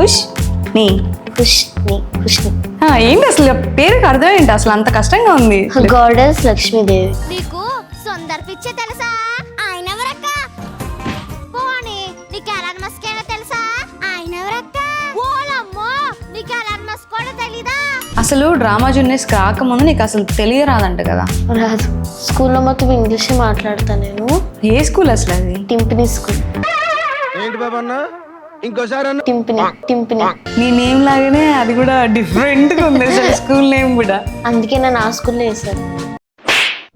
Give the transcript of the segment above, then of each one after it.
ఖుష్ నీ ఖుష్ని ఏంటి అసలు పేరుకి అర్థం ఏంటి అసలు అంత కష్టంగా ఉంది? గాడెస్ లక్ష్మీదేవి. నీకు సుందర్ పిచ్చే తెలుసా? ఆయన ఎవరక్క? పోనీ నీకు ఎలాన్ మస్క్ ఏదో తెలుసా? ఆయన ఎవరక్క? ఓలమ్మో నీకు ఎలాన్ మస్క్ కూడా తెలీదా? అసలు డ్రామా జూనియర్స్ రాకముందు నీకు అసలు తెలియరాదంట కదా? రాదు. స్కూల్లో మొత్తం ఇంగ్లీష్ మాట్లాడతా నేను. ఏ స్కూల్ అసలు అది? టింపిని స్కూల్. ఏంటి బాబా అన్న ఇంకోసారి అన్న టింపిని నీ నేమ్ లాగానే అది కూడా డిఫరెంట్ గా ఉంది అసలు స్కూల్ నేమ్ కూడా. అందుకే నన్ను ఆ స్కూల్లో వేసాను.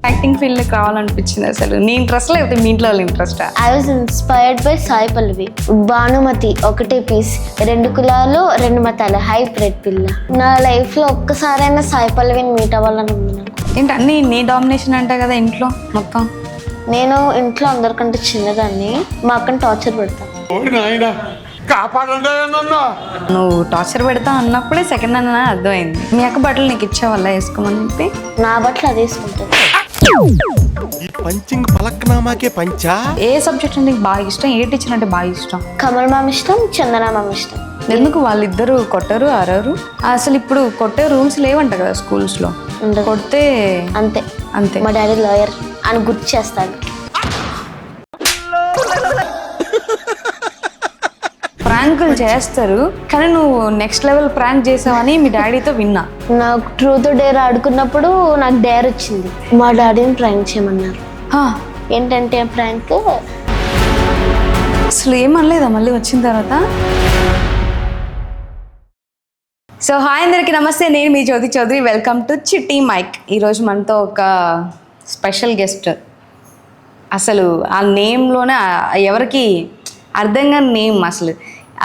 యాక్టింగ్ ఫీల్డ్ కావాలనిపించింది అసలు నీ ఇంట్రెస్ట్ లేకపోతే మీ ఇంట్లో వాళ్ళ interest? I was inspired by Sai Pallavi. Bhanumathi ఒకటే పీస్, 2 కులాలు 2 మతాలు, హైబ్రిడ్ పిల్ల. నా లైఫ్ లో ఒక్కసారైనా సాయి పల్లవిని మీట్ అవ్వాలని ఉంది నాకు. ఏంటి అన్ని నీ డామినేషన్ అంటా కదా ఇంట్లో మొత్తం? నేను ఇంట్లో అందరికంటే చిన్నదాన్ని. మా అక్కని టార్చర్ పెడతాను. నువ్వు టార్చర్ పెడతా అన్నప్పుడే సెకండ్ అన్న అర్థమైంది. మీ అక్క బట్టలు నీకు ఇచ్చేవాళ్ళ వేసుకోమని చెప్పి? నా బట్టలు అది వేసుకుంటాను. ఈ పంచింగ్ పలక్నామాకే పంచా. ఏ సబ్జెక్ట్ నీకు బాగా ఇష్టం? ఏ టీచర్ అంటే బాగా ఇష్టం? కమల్ మామ ఇష్టం, చందన మామ ఇష్టం. ఎందుకు వాళ్ళిద్దరు కొట్టరు అరరు? అసలు ఇప్పుడు కొట్టే రూల్స్ లేవంట కదా స్కూల్స్ లో? ఉండదు. కొడితే అంతే అంతే. మా డాడీ లాయర్ అని గుర్తు చేస్తాడు. ప్రాంకులు చేస్తారు కానీ నువ్వు నెక్స్ట్ లెవెల్ ప్రాంక్ చేసావని మీ డాడీతో విన్నా. నాకు ట్రూత్ డేర్ ఆడుకున్నప్పుడు నాకు డేర్ వచ్చింది. మా డాడీని ప్రాంక్ చేయమన్నారు. హా, ఏంటంటే ప్రాంక్ అసలు ఏమనలేదా మళ్ళీ వచ్చిన తర్వాత? సో హాయ్ అందరికి నమస్తే, నేను మీ జ్యోతి చౌదరి. వెల్కమ్ టు చిట్టి మైక్. ఈరోజు మనతో ఒక స్పెషల్ గెస్ట్. అసలు ఆ నేమ్లోనే ఎవరికి అర్థం కాని నేమ్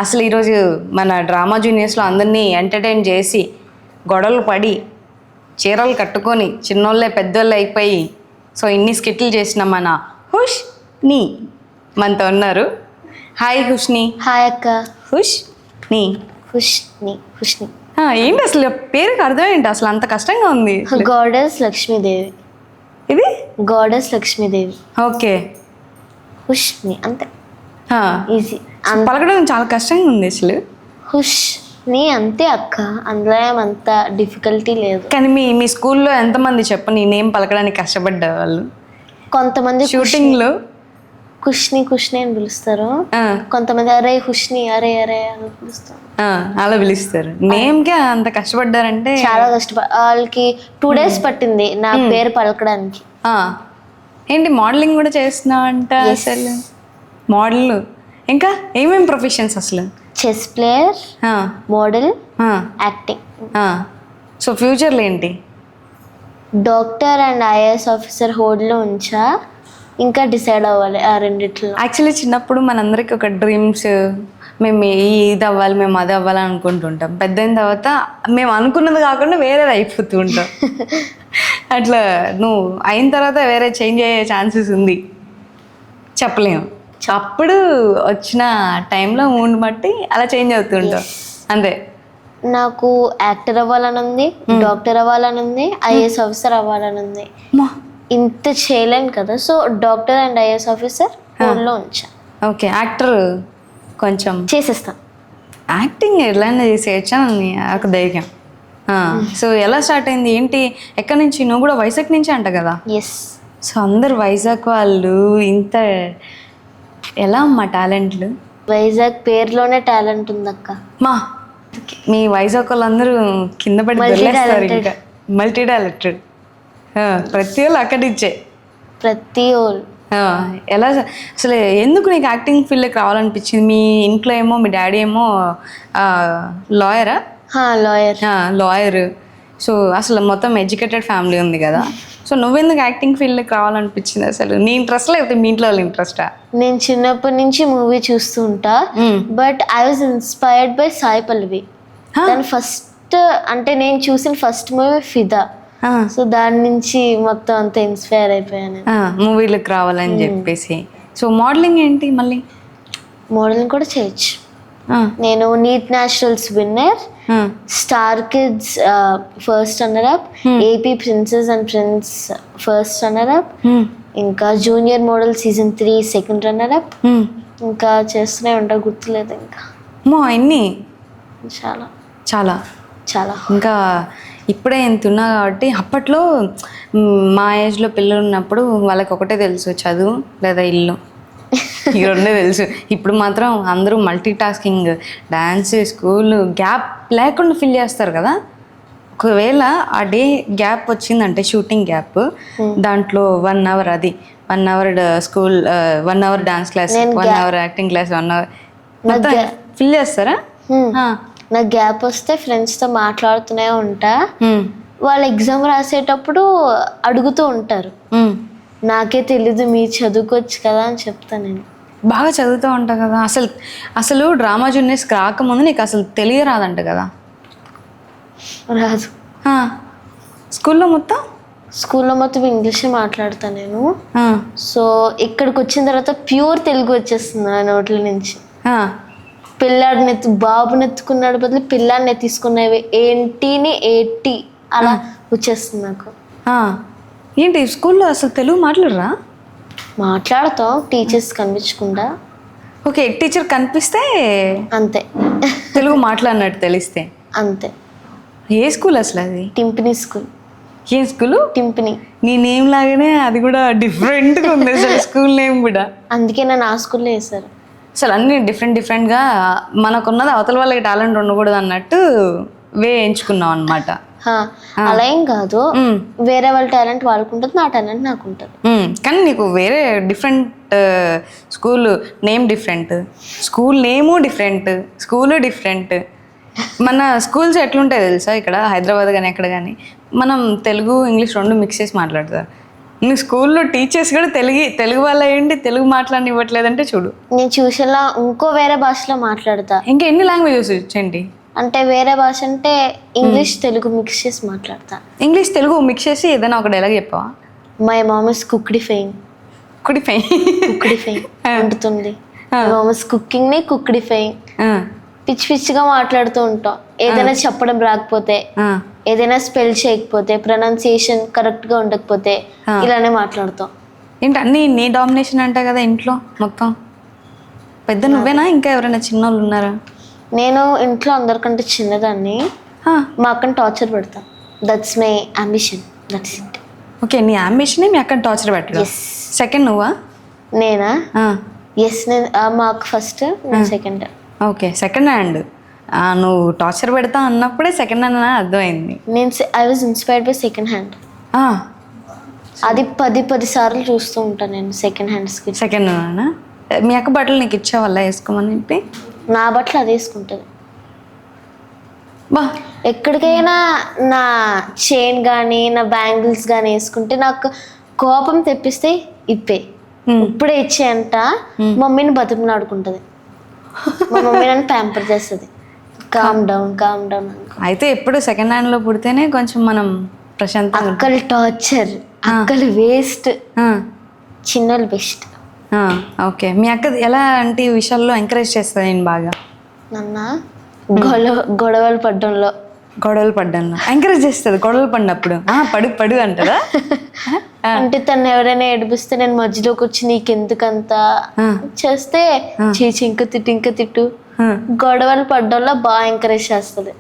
అసలు ఈరోజు మన డ్రామా జూనియర్స్లో అందరినీ ఎంటర్టైన్ చేసి గొడవలు పడి చీరలు కట్టుకొని చిన్నోళ్ళే పెద్దోళ్ళే అయిపోయి సో ఇన్ని స్కిట్లు చేసిన మన హుష్ని మనతో ఉన్నారు. హాయ్ హుష్ని. హాయ్ అక్క. హుష్ని ఏంటి అసలు పేరుకి అర్థం ఏంటి అసలు అంత కష్టంగా ఉంది? గాడెస్ లక్ష్మీదేవి. ఇది గాడెస్ లక్ష్మీదేవి. ఓకే. హుష్ని అంతే, ఈజీ. పలకడం చాలా కష్టంగా ఉంది అసలు. హుష్ని అంతే అక్క, అందులో ఏమంత డిఫికల్టీ లేదు. కానీ మీ స్కూల్లో ఎంతమంది చెప్పు నీ నేమ్ పలకడానికి కష్టపడ్డ వాళ్ళు? కొంతమంది షూటింగ్లో కుష్ని అని పిలుస్తారు. కొంతమంది అరే హుష్ని అరే అని పిలుస్తారు. అలా పిలుస్తారు. నేమ్కే అంత కష్టపడ్డారంటే చాలా వాళ్ళకి 2 days పట్టింది నా పేరు పలకడానికి. ఏంటి మోడలింగ్ కూడా చేస్తున్నావు అంట? అసలు మోడల్ ఇంకా ఏమేమి ప్రొఫెషన్స్ అసలు? Chess player, model, acting. So ఫ్యూచర్లో ఏంటి? డాక్టర్ అండ్ ఐఏఎస్ ఆఫీసర్ హోల్డ్లో ఉంచా, ఇంకా డిసైడ్ అవ్వాలి ఆ రెండిట్లో. యాక్చువల్లీ చిన్నప్పుడు మనందరికి ఒక డ్రీమ్స్, మేము ఇది అవ్వాలి మేము అది అవ్వాలని అనుకుంటుంటాం. పెద్ద అయిన తర్వాత మేము అనుకున్నది కాకుండా వేరేది అయిపోతూ ఉంటాం. అట్లా నువ్వు అయిన తర్వాత వేరే చేంజ్ అయ్యే ఛాన్సెస్ ఉంది, చెప్పలేము. అప్పుడు వచ్చిన టైంలో మూడ్ బట్టి అలా చేంజ్ అవుతుంటాం అంతే. నాకు యాక్టర్ అవ్వాలని ఉంది, డాక్టర్ అవ్వాలని ఉంది, ఐఏఎస్ ఆఫీసర్ అవ్వాలని ఉంది. ఇంత చేయలేను కదా, so doctor and IAS officer హోల్డ్లో ఉంచా. ఓకే. యాక్టర్ కొంచెం చేసేస్తాను. యాక్టింగ్ ఎలానే చేసేయచ్చా అని ఒక ధైర్యం. సో ఎలా స్టార్ట్ అయింది ఏంటి? ఎక్కడి నుంచి? నువ్వు కూడా వైజాగ్ నుంచి అంట కదా? ఎస్. సో అందరు వైజాగ్ వాళ్ళు ఇంత ఎలా అమ్మా టాలెంట్లు? వైజాగ్ పేరులోనే టాలెంట్ ఉంది అక్క. మీ వైజాగ్ వాళ్ళందరూ కింద పడి దొరికేస్తారు. ఇంకా మల్టీ టాలెంటెడ్ ప్రతి వాళ్ళు అక్కడిచ్చే ప్రతి వాళ్ళు. ఎలా అసలు ఎందుకు నీకు యాక్టింగ్ ఫీల్డ్కి రావాలనిపించింది? మీ ఇంట్లో ఏమో మీ డాడీ ఏమో లాయరా? లాయర్. సో అసలు మొత్తం ఎడ్యుకేటెడ్ ఫ్యామిలీ ఉంది కదా. సో నువ్వెందుకు యాక్టింగ్ ఫీల్డ్కి రావాలనిపించింది అసలు? నీ ఇంట్రెస్ట్ లేకపోతే మీ ఇంట్లో వాళ్ళ ఇంట్రెస్టా? నేను చిన్నప్పటి నుంచి మూవీ చూస్తూ ఉంటా, but I was inspired by Sai Pallavi. దాని ఫస్ట్ అంటే నేను చూసిన ఫస్ట్ మూవీ ఫిదా. సో దాని నుంచి మొత్తం అంతా ఇన్స్పైర్ అయిపోయాను. మూవీలకు రావాలని చెప్పేసి. సో మోడలింగ్ ఏంటి? మళ్ళీ మోడలింగ్ కూడా చేయొచ్చు. నేను neat naturals winner, star kids first runner up, AP princess and prince first runner up, ఇంకా junior model season 3 second runner up. ఇంకా చేస్తూనే ఉంటా, గుర్తులేదు ఇంకా. ఎన్ని చాలా చాలా చాలా ఇంకా ఇప్పుడే ఇంత ఉన్నా కాబట్టి అప్పట్లో మా ఏజ్లో పిల్లలు ఉన్నప్పుడు వాళ్ళకి ఒకటే తెలుసు, చదువు లేదా ఇల్లు, ఈ రెండే తెలుసు. ఇప్పుడు మాత్రం అందరూ multi tasking, dance, school gap లేకుండా ఫిల్ చేస్తారు కదా. ఒకవేళ ఆ డే గ్యాప్ వచ్చిందంటే షూటింగ్ గ్యాప్, దాంట్లో 1 hour, అది 1 hour school, 1 hour dance class, 1 hour acting class, 1 hour మొత్తం ఫిల్ చేస్తారా? నాకు గ్యాప్ వస్తే ఫ్రెండ్స్తో మాట్లాడుతూనే ఉంటా. వాళ్ళు ఎగ్జామ్ రాసేటప్పుడు అడుగుతూ ఉంటారు, నాకే తెలీదు మీరు చదువుకోవచ్చు కదా అని చెప్తాను నేను. బాగా చదువుతూ ఉంటా కదా. అసలు డ్రామా జూనియర్స్కి రాకముందు నీకు అసలు తెలియరాదంట కదా. రాదు. స్కూల్లో మొత్తం ఇంగ్లీషే మాట్లాడతాను నేను. సో ఇక్కడికి వచ్చిన తర్వాత ప్యూర్ తెలుగు వచ్చేస్తుంది నా నోట్ల నుంచి. పిల్లాడిని బాబుని ఎత్తుకున్నాడు బదులు పిల్లాడిని ఎత్తుకునేవి ఏంటిని ఏటి అలా వచ్చేస్తుంది నాకు. ఏంటి స్కూల్లో అసలు తెలుగు మాట్లాడరా? మాట్లాడతాం టీచర్స్ కనిపించకుండా. ఓకే, టీచర్ కనిపిస్తే అంతే, తెలుగు మాట్లాడినట్టు తెలిస్తే అంతే. ఏ స్కూల్ అసలు అది? టింపినీ స్కూల్. ఏం స్కూలు? టింపినీ. నీ నేమ్ లాగానే అది కూడా డిఫరెంట్గా ఉంది అసలు స్కూల్ నేమ్ కూడా. అందుకే నన్ను ఆ స్కూల్లో వేశారు. అసలు అన్ని డిఫరెంట్గా మనకున్నది అవతల వాళ్ళకి టాలెంట్ ఉండకూడదు అన్నట్టు ఎంచుకున్నాం అనమాట. అలా ఏం కాదు, వేరే వాళ్ళ టాలెంట్ వాళ్ళకుంటుంది, నా టాలెంట్ నాకు ఉంటుంది. కానీ నీకు వేరే different school name different, school నేము డిఫరెంట్, స్కూలు డిఫరెంట్. మన స్కూల్స్ ఎట్లుంటాయి తెలుసా, ఇక్కడ హైదరాబాద్ కానీ ఎక్కడ కానీ మనం తెలుగు ఇంగ్లీష్ రెండు మిక్స్ చేసి మాట్లాడతారు. నీ స్కూల్లో టీచర్స్ కూడా తెలుగు వాళ్ళ ఏంటి తెలుగు మాట్లాడనివ్వట్లేదంటే చూడు. నేను ట్యూషన్లో ఇంకో వేరే భాషలో మాట్లాడతా. ఇంకా ఎన్ని లాంగ్వేజెస్ వచ్చేయండి? అంటే వేరే భాష అంటే ఇంగ్లీష్ తెలుగు మిక్స్ చేసి మాట్లాడతా. ఇంగ్లీష్ తెలుగు మిక్స్ చేసి ఏదైనా ఒక డైలాగ్ చెప్పవా? మై మామ్ ఇస్ కుక్డిఫైయింగ్. కుక్డిఫైయింగ్ ఉంటుంది. మై మామ్ ఇస్ కుకింగ్ ని కుక్డిఫైయింగ్. పిచ్చి పిచ్చిగా మాట్లాడుతూ ఉంటాం. ఏదైనా చెప్పడం రాకపోతే, ఏదైనా స్పెల్ చేయకపోతే, ప్రొనౌన్సియేషన్ కరెక్ట్గా ఉండకపోతే ఇలానే మాట్లాడతాం. ఏంటి అన్నీ నీ డామినేషన్ అంటా కదా ఇంట్లో మొత్తం? పెద్ద నువ్వేనా ఇంకా ఎవరైనా చిన్నోళ్ళు ఉన్నారా? నేను ఇంట్లో అందరికంటే చిన్నదాన్ని. మా అక్కని టార్చర్ పెడతా. That's my ambition, that's it. Okay, నీ అంబిషన్ మీ అక్కని టార్చర్ పెట్టడం. సెకండ్ నువ్వా? నేనా? ఎస్, నేను మా అక్క ఫస్ట్, నేను సెకండ్. Okay, second hand. నువ్వు టార్చర్ పెడతా అన్నప్పుడే సెకండ్ హ్యాండ్ అని అర్థమైంది. I was inspired by second hand. అది 10 సార్లు చూస్తూ ఉంటాను నేను సెకండ్ హ్యాండ్స్కి. Second hand. మీ అక్క బట్టలు నీకు ఇచ్చేవాళ్ళ వేసుకోమని చెప్పి? నా బట్టలు అది వేసుకుంటుంది. ఎక్కడికైనా నా చైన్ కానీ నా బ్యాంగిల్స్ కానీ వేసుకుంటే నాకు కోపం తెప్పిస్తే ఇప్పుడే ఇచ్చేయంట మమ్మీని బతిమలాడుకుంటుంది. మా మమ్మీ నన్ను ప్యాంపర్ చేస్తుంది, కామ్ డౌన్ అయితే ఎప్పుడు సెకండ్ హ్యాండ్లో పుడితేనే కొంచెం మనం ప్రశాంతంగా. అక్కలు టార్చర్, అక్కలు వేస్ట్, చిన్నోళ్ళు బెస్ట్. ఓకే, మీ అక్క ఎలాంటి విషయాల్లో ఎంకరేజ్ చేస్తుంది నేను బాగా? నన్న గొడవలు పడ్డంలో ఎంకరేజ్ చేస్తుంది. గొడవలు పడినప్పుడు పడు అంటారా? అంటే తను ఎవరైనా ఏడిపిస్తే నేను మధ్యలోకి వచ్చి నీకెందుకంత చేస్తే చీచి ఇంక తిట్టు. గొడవలు పడ్డంలో బాగా ఎంకరేజ్ చేస్తుంది.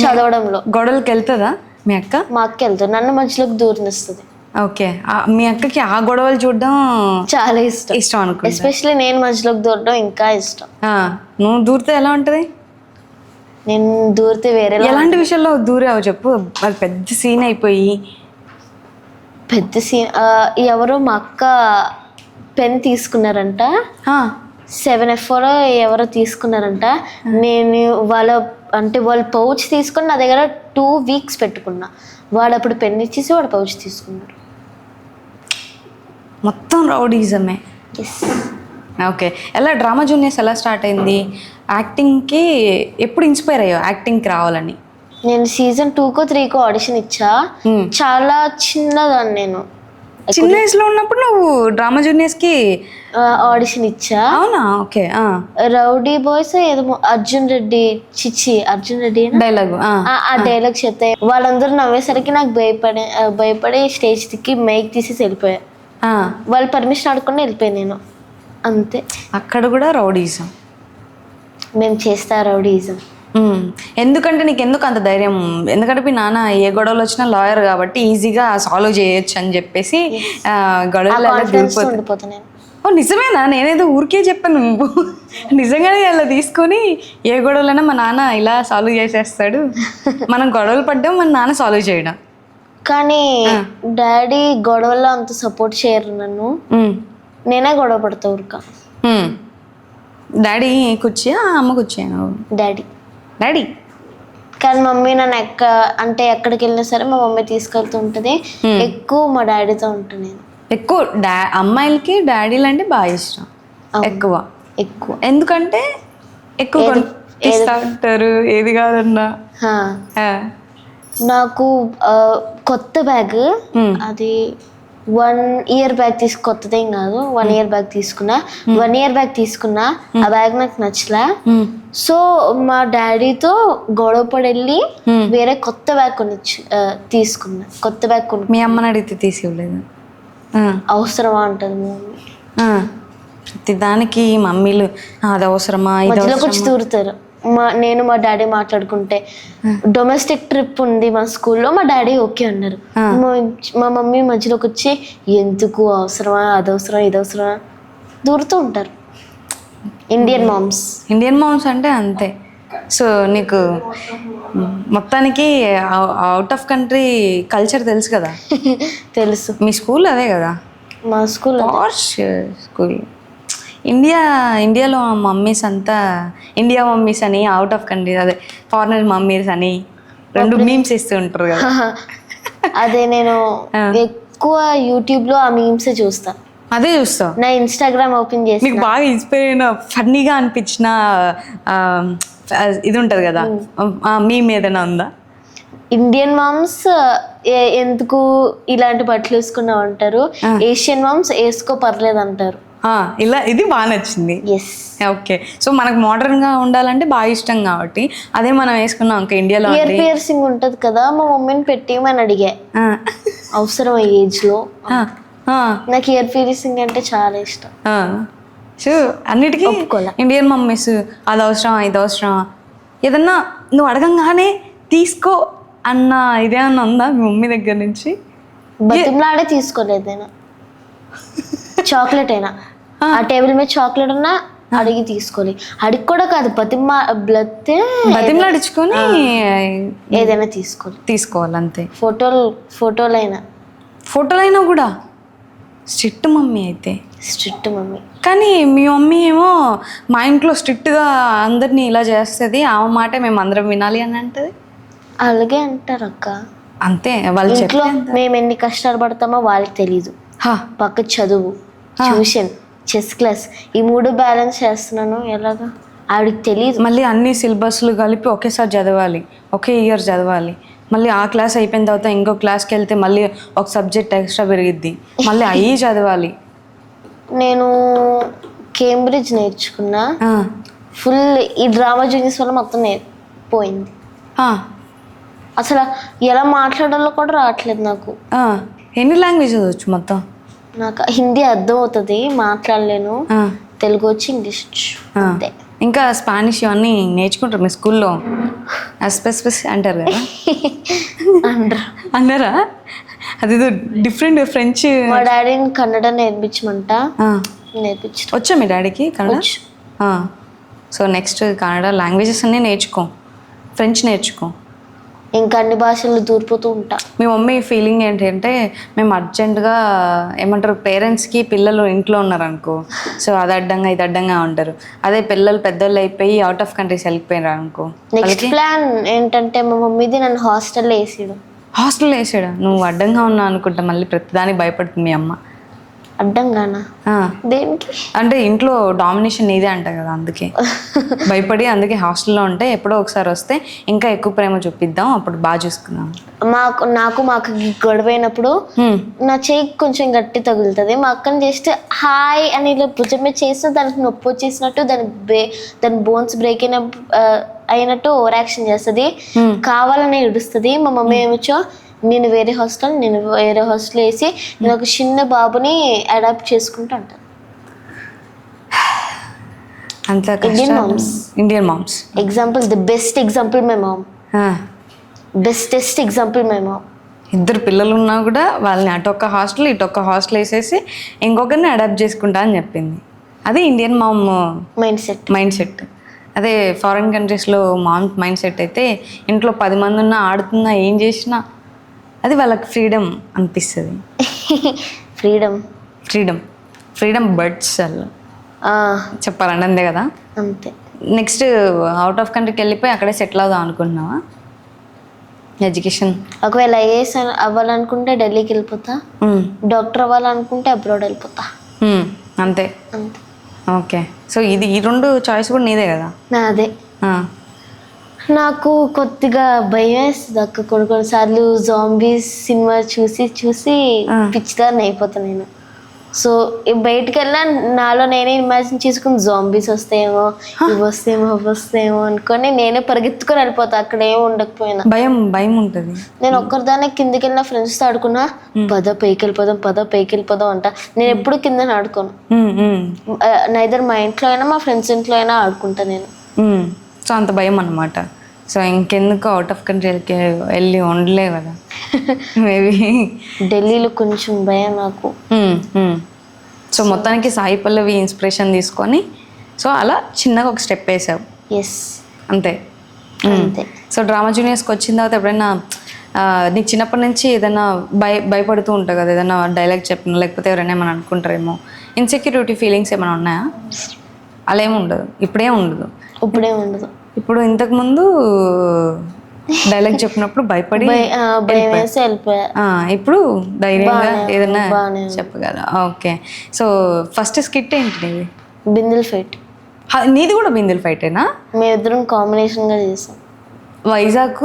చదవడంలో గొడవలకి వెళ్తుందా మీ అక్క? మా అక్క వెళ్తుంది, నన్ను మధ్యలోకి దూరనిస్తుంది. ఓకే, మీ అక్కకి ఆ గొడవలు చూడడం చాలా ఇష్టం అనుకో. ఎస్పెషల్లీ నేను మధ్యలోకి దూరడం ఇంకా ఇష్టం. నువ్వు దూరితే ఎలా ఉంటుంది? నేను దూరితే వేరే ఎలాంటి విషయాల్లో దూరావు చెప్పు? అది పెద్ద సీన్ అయిపోయి. పెద్ద సీన్ ఎవరో మా అక్క పెన్ తీసుకున్నారంట, 7F ఎవరో తీసుకున్నారంట. నేను వాళ్ళ పౌచ్ తీసుకుని నా దగ్గర 2 weeks పెట్టుకున్నా. వాడు అప్పుడు పెన్ ఇచ్చేసి వాడు పౌచ్ తీసుకున్నాడు. మొత్తం రౌడీజమే. ఓకే, ఎలా డ్రామా జూనియర్స్ ఎలా స్టార్ట్ అయింది? యాక్టింగ్కి ఎప్పుడు ఇన్స్పైర్ అయ్యావు యాక్టింగ్కి రావాలని? నేను season 2కో 3కో ఆడిషన్ ఇచ్చా. చాలా చిన్నదాన్ని నేను. చిన్న వయసులో ఉన్నప్పుడు నువ్వు డ్రామా జూనియర్స్కి ఆడిషన్ ఇచ్చా. అవునా? ఓకే. రౌడీ బాయ్స్ ఏదో అర్జున్ రెడ్డి డైలాగ్, ఆ డైలాగ్ చెప్తాయి. వాళ్ళందరూ నవ్వేసరికి నాకు భయపడి స్టేజ్ దిక్కి మైక్ తీసేసి వెళ్ళిపోయా. వాళ్ళు పర్మిషన్ అడగకుండా వెళ్ళిపోయాను నేను, అంతే. అక్కడ కూడా రౌడీజం మేము చేస్తా రౌడీజం. ఎందుకంటే నీకు ఎందుకు అంత ధైర్యం? ఎందుకంటే మీ నాన్న ఏ గొడవలు వచ్చినా లాయర్ కాబట్టి ఈజీగా సాల్వ్ చేయొచ్చు అని చెప్పేసి గొడవలు ఉండిపోతా నేను. ఓ నిజమేనా? నేనేదో ఊరికే చెప్పాను. నిజంగానే అలా తీసుకొని ఏ గొడవలైనా మా నాన్న ఇలా సాల్వ్ చేసేస్తాడు, మనం గొడవలు పడ్డాం మన నాన్న సాల్వ్ చేయడం. కానీ డాడీ గొడవల్లో అంత సపోర్ట్ చేయరు నన్ను, నేనే గొడవ పడతా ఊరిక. డాడీ కూర్చోయా అమ్మ కూర్చోయాను? డాడీ. డాడీ. కానీ మమ్మీ నన్ను అంటే ఎక్కడికి వెళ్ళినా సరే మా మమ్మీ తీసుకెళ్తూ ఉంటుంది. ఎక్కువ మా డాడీతో ఉంటాను నేను. ఎక్కువ అమ్మాయిలకి డాడీలు అంటే బాగా ఇష్టం. ఎక్కువ ఎక్కువ ఎందుకంటే ఎక్కువ ఇస్తా ఉంటారు ఏది కాదన్నా. నాకు కొత్త బ్యాగ్, అది 1 year బ్యాగ్ కొత్తదేం కాదు, 1 year బ్యాగ్ తీసుకున్నా. 1 year బ్యాగ్ తీసుకున్నా, ఆ బ్యాగ్ నాకు నచ్చలా. సో మా డాడీతో గొడవ పడి వెళ్ళి వేరే కొత్త బ్యాగ్ తీసుకున్నా. కొత్త బ్యాగ్ కొను. మీ అమ్మని అడిగితే తీసివ్వలేదు? అవసరమా అంటది మా మమ్మీ. ప్రతి దానికి మమ్మీలు అది అవసరమా మధ్యలో వచ్చి తూరుతారు. నేను మా డాడీ మాట్లాడుకుంటే డొమెస్టిక్ ట్రిప్ ఉంది మా స్కూల్లో, మా డాడీ ఓకే అన్నారు. మా మమ్మీ మధ్యలోకి వచ్చి ఎందుకు అవసరమా, అదవసరమా ఇదవసరమా దూరుతూ ఉంటారు. ఇండియన్ మామ్స్ అంటే అంతే. సో నీకు మొత్తానికి అవుట్ ఆఫ్ కంట్రీ కల్చర్ తెలుసు కదా? తెలుసు. మీ స్కూల్ అదే కదా? మా స్కూల్ స్కూల్. ఇండియాలో మమ్మీస్ అంతా ఇండియా మమ్మీస్ అని, అవుట్ ఆఫ్ కంట్రీ అదే ఫారినర్ మమ్మీస్ అని 2 మీమ్స్ ఇస్తూ ఉంటారు కదా. అదే నేను ఎక్కువ యూట్యూబ్ లో ఆ మీమ్స్ చూస్తా. అదే చూస్తావు? నా ఇన్స్టాగ్రామ్ ఓపెన్ చేసి మీకు బాగా ఇన్స్పైర్ అయిన ఫన్నీగా అనిపించిన ఇది ఉంటుంది కదా, మీమ్ ఏదైనా ఉందా? ఇండియన్ మామ్స్ ఎందుకు ఇలాంటి బట్టలు వేసుకున్నావు అంటారు, ఏషియన్ మామ్స్ వేసుకో పర్లేదు అంటారు. ఇలా ఇది బాగా నచ్చింది. ఓకే. సో మనకు మోడర్న్ గా ఉండాలంటే బాగా ఇష్టం కాబట్టి అదే మనం వేసుకున్నాం. ఇంకా ఇండియాలో ఇయర్ పియర్సింగ్ ఉంటది కదా, మా మమ్మీని పెట్టిమని అడిగా. అవసరం ఏజ్ లో నాకు ఇయర్ పియర్సింగ్ అంటే చాలా ఇష్టం. సో అన్నిటికీ ఇండియన్ మమ్మీస్ అది అవసరమా ఇది అవసరమా ఏదన్నా నువ్వు అడగంగానే తీసుకో అన్న ఇదేమన్నా ఉందా మీ మమ్మీ దగ్గర నుంచి? బతిమలాడే తీసుకోలేదేనా. చాక్లెట్ అయినా ఆ టేబుల్ మీద చాక్లెట్ ఉన్నా అడిగి తీసుకోవాలి. అడిగి కూడా కాదు, బతిమలాడించుకొని ఏదైనా తీసుకోవాలి అంతే. ఫోటోలైనా కూడా స్ట్రిక్ట్ మమ్మీ అయితే. Strict mummy. కానీ మీ మమ్మీ ఏమో మా ఇంట్లో స్ట్రిక్ట్గా అందరినీ ఇలా చేస్తుంది, ఆమె మాట మేము అందరం వినాలి అని అంటది. అలాగే అంటారు అక్క. అంతే. వాళ్ళ ఇంట్లో మేము ఎన్ని కష్టాలు పడతామో వాళ్ళకి తెలీదు. పక్క చదువు, ట్యూషన్, చెస్ క్లాస్, ఈ 3 బ్యాలెన్స్ చేస్తున్నాను ఎలాగా ఆవిడకి తెలియదు. మళ్ళీ అన్ని సిలబస్లు కలిపి ఒకేసారి చదవాలి, ఒకే ఇయర్ చదవాలి. మళ్ళీ ఆ క్లాస్ అయిపోయిన తర్వాత ఇంకో క్లాస్కి వెళ్తే మళ్ళీ ఒక సబ్జెక్ట్ ఎక్స్ట్రా పెరిగిద్ది, మళ్ళీ అవి చదవాలి. నేను కేంబ్రిడ్జ్ నేర్చుకున్నా. ఫుల్ ఈ డ్రామా జూనియర్స్ వల్ల మొత్తం పోయింది. అసలు ఎలా మాట్లాడాలో కూడా రావట్లేదు నాకు. ఎన్ని లాంగ్వేజెస్ వచ్చు మొత్తం? నాకు హిందీ అర్థం అవుతుంది, మాట్లాడలేను. తెలుగు వచ్చి, ఇంగ్లీష్ అంతే. ఇంకా స్పానిష్ ఇవన్నీ నేర్చుకుంటారు మీ స్కూల్లో? అంటారు కదా? అన్నారా? అది కన్నడ ఫ్రెంచ్. మా డాడీని కన్నడ నేర్పించమంట, నేర్పించు. వచ్చా మీ డాడీకి Kannada? So next Kannada languages అన్నీ నేర్చుకో, ఫ్రెంచ్ నేర్చుకో. ఇంకా అన్ని భాషలు దూరిపోతూ ఉంటా. మీ మమ్మీ ఫీలింగ్ ఏంటంటే మేము అర్జెంటుగా ఏమంటారు, పేరెంట్స్కి పిల్లలు ఇంట్లో ఉన్నారనుకో, సో అది అడ్డంగా ఇది అడ్డంగా ఉంటారు. అదే పిల్లలు పెద్దోళ్ళు అయిపోయి అవుట్ ఆఫ్ కంట్రీస్ వెళ్ళిపోయినారు అనుకో, నెక్స్ట్ ప్లాన్ ఏంటంటే మా మమ్మీది నన్ను హాస్టల్లో వేసాడు. నువ్వు అడ్డంగా ఉన్నావు అనుకుంటా, మళ్ళీ ప్రతిదానికి భయపడుతుంది మీ అమ్మ. అడ్డంగానా? దేనికి అంటే ఇంట్లో డామినేషన్ నీదే అంట కదా, అందుకే భయపడి అందుకే హాస్టల్లో ఉంటే ఎప్పుడో ఒకసారి వస్తే ఇంకా ఎక్కువ ప్రేమ చూపిద్దాం, అప్పుడు బాగా చూసుకుందాం. నాకు మా అక్కకి గొడవ అయినప్పుడు నా చేయికి కొంచెం గట్టి తగులుతుంది. మా అక్కని చేస్తే హాయ్ అని ఇలా భుజం మీద చేస్తే దానికి నొప్పి వచ్చేసినట్టు, దాని బోన్స్ బ్రేక్ అయినట్టు ఓవర్ యాక్షన్ చేస్తుంది, కావాలని ఏడుస్తుంది. మా మమ్మీ ఏమొచ్చో నేను వేరే హాస్టల్ వేసి నేను ఒక చిన్న బాబుని అడాప్ట్ చేసుకుంటూ ఉంటాను. అంత Indian moms. Indian moms. Example the best example my mom, bestest example my mom. ఇద్దరు పిల్లలు ఉన్నా కూడా వాళ్ళని అటొక్క హాస్టల్ ఇటొక్క హాస్టల్ వేసేసి ఇంకొకరిని అడాప్ట్ చేసుకుంటా అని చెప్పింది. అది ఇండియన్ మామ్ మైండ్ సెట్. అదే ఫారిన్ కంట్రీస్లో మామ్ మైండ్ సెట్ అయితే ఇంట్లో 10 మంది ఉన్నా ఆడుతున్నా ఏం చేసినా అది వాళ్ళకి ఫ్రీడమ్ అనిపిస్తుంది. ఫ్రీడమ్ బర్డ్స్ వాళ్ళు చెప్పాలండి, అంతే కదా. అంతే. నెక్స్ట్ అవుట్ ఆఫ్ కంట్రీకి వెళ్ళిపోయి అక్కడే సెటిల్ అవుదాం అనుకుంటున్నావా? ఎడ్యుకేషన్ ఒకవేళ ఐఏఎస్ అవ్వాలనుకుంటే ఢిల్లీకి వెళ్ళిపోతా, డాక్టర్ అవ్వాలనుకుంటే అబ్రాడ్ వెళ్ళిపోతా. అంతే. అంతే. ఓకే. సో ఇది ఈ 2 చాయిస్ కూడా నీదే కదా? నాదే. నాకు కొద్దిగా భయం వేస్తుంది అక్క. కొన్నిసార్లు జాంబీస్ సినిమా చూసి పిచ్చిదాన్ని అయిపోతాను నేను. సో బయటికి వెళ్ళా నాలో నేనే ఇమాజిన్ చేసుకుని జాంబీస్ వస్తాయేమో, ఇవి వస్తాయేమో అనుకొని నేనే పరిగెత్తుకొని వెళ్ళిపోతా అక్కడ ఏమి ఉండకపోయినా. భయం ఉంటుంది. నేను ఒక్కరిదానే కిందకి వెళ్ళిన ఫ్రెండ్స్తో ఆడుకున్నా, పద పైకి వెళ్ళిపోదాం అంట. నేను ఎప్పుడు కింద ఆడుకోను. నైదర్ మా ఇంట్లో అయినా మా ఫ్రెండ్స్ ఇంట్లో అయినా ఆడుకుంటా నేను. సో అంత భయం అన్నమాట. సో ఇంకెందుకు అవుట్ ఆఫ్ కంట్రీకి వెళ్ళి ఉండలే కదా. మేబీ ఢిల్లీలో కొంచెం భయం నాకు. సో మొత్తానికి సాయి పల్లవి ఇన్స్పిరేషన్ తీసుకొని సో అలా చిన్నగా ఒక స్టెప్ వేసావు. ఎస్, అంతే. సో డ్రామా జూనియర్స్కి వచ్చిన తర్వాత ఎప్పుడైనా నీకు చిన్నప్పటి నుంచి ఏదైనా భయపడుతూ ఉంటావు కదా, ఏదైనా డైలాగ్ చెప్పిన లేకపోతే ఎవరైనా ఏమైనా అనుకుంటారేమో, ఇన్సెక్యూరిటీ ఫీలింగ్స్ ఏమైనా ఉన్నాయా? అలా ఏమి ఉండదు, ఇప్పుడే ఉండదు. ఇప్పుడు ఇంతకుముందు డైలాగ్ చెప్పినప్పుడు భయపడి భయం వేసి వెళ్ళిపోయా. ఇప్పుడు ధైర్యంగా ఏదైనా చెప్పగలరా? ఓకే. సో ఫస్ట్ స్కిట్ ఏంటి నీది? బిందెల్ ఫైట్. నీది కూడా బిందెల్ ఫైటేనా? మేమిద్దరం కాంబినేషన్గా చేసాం. వైజాగ్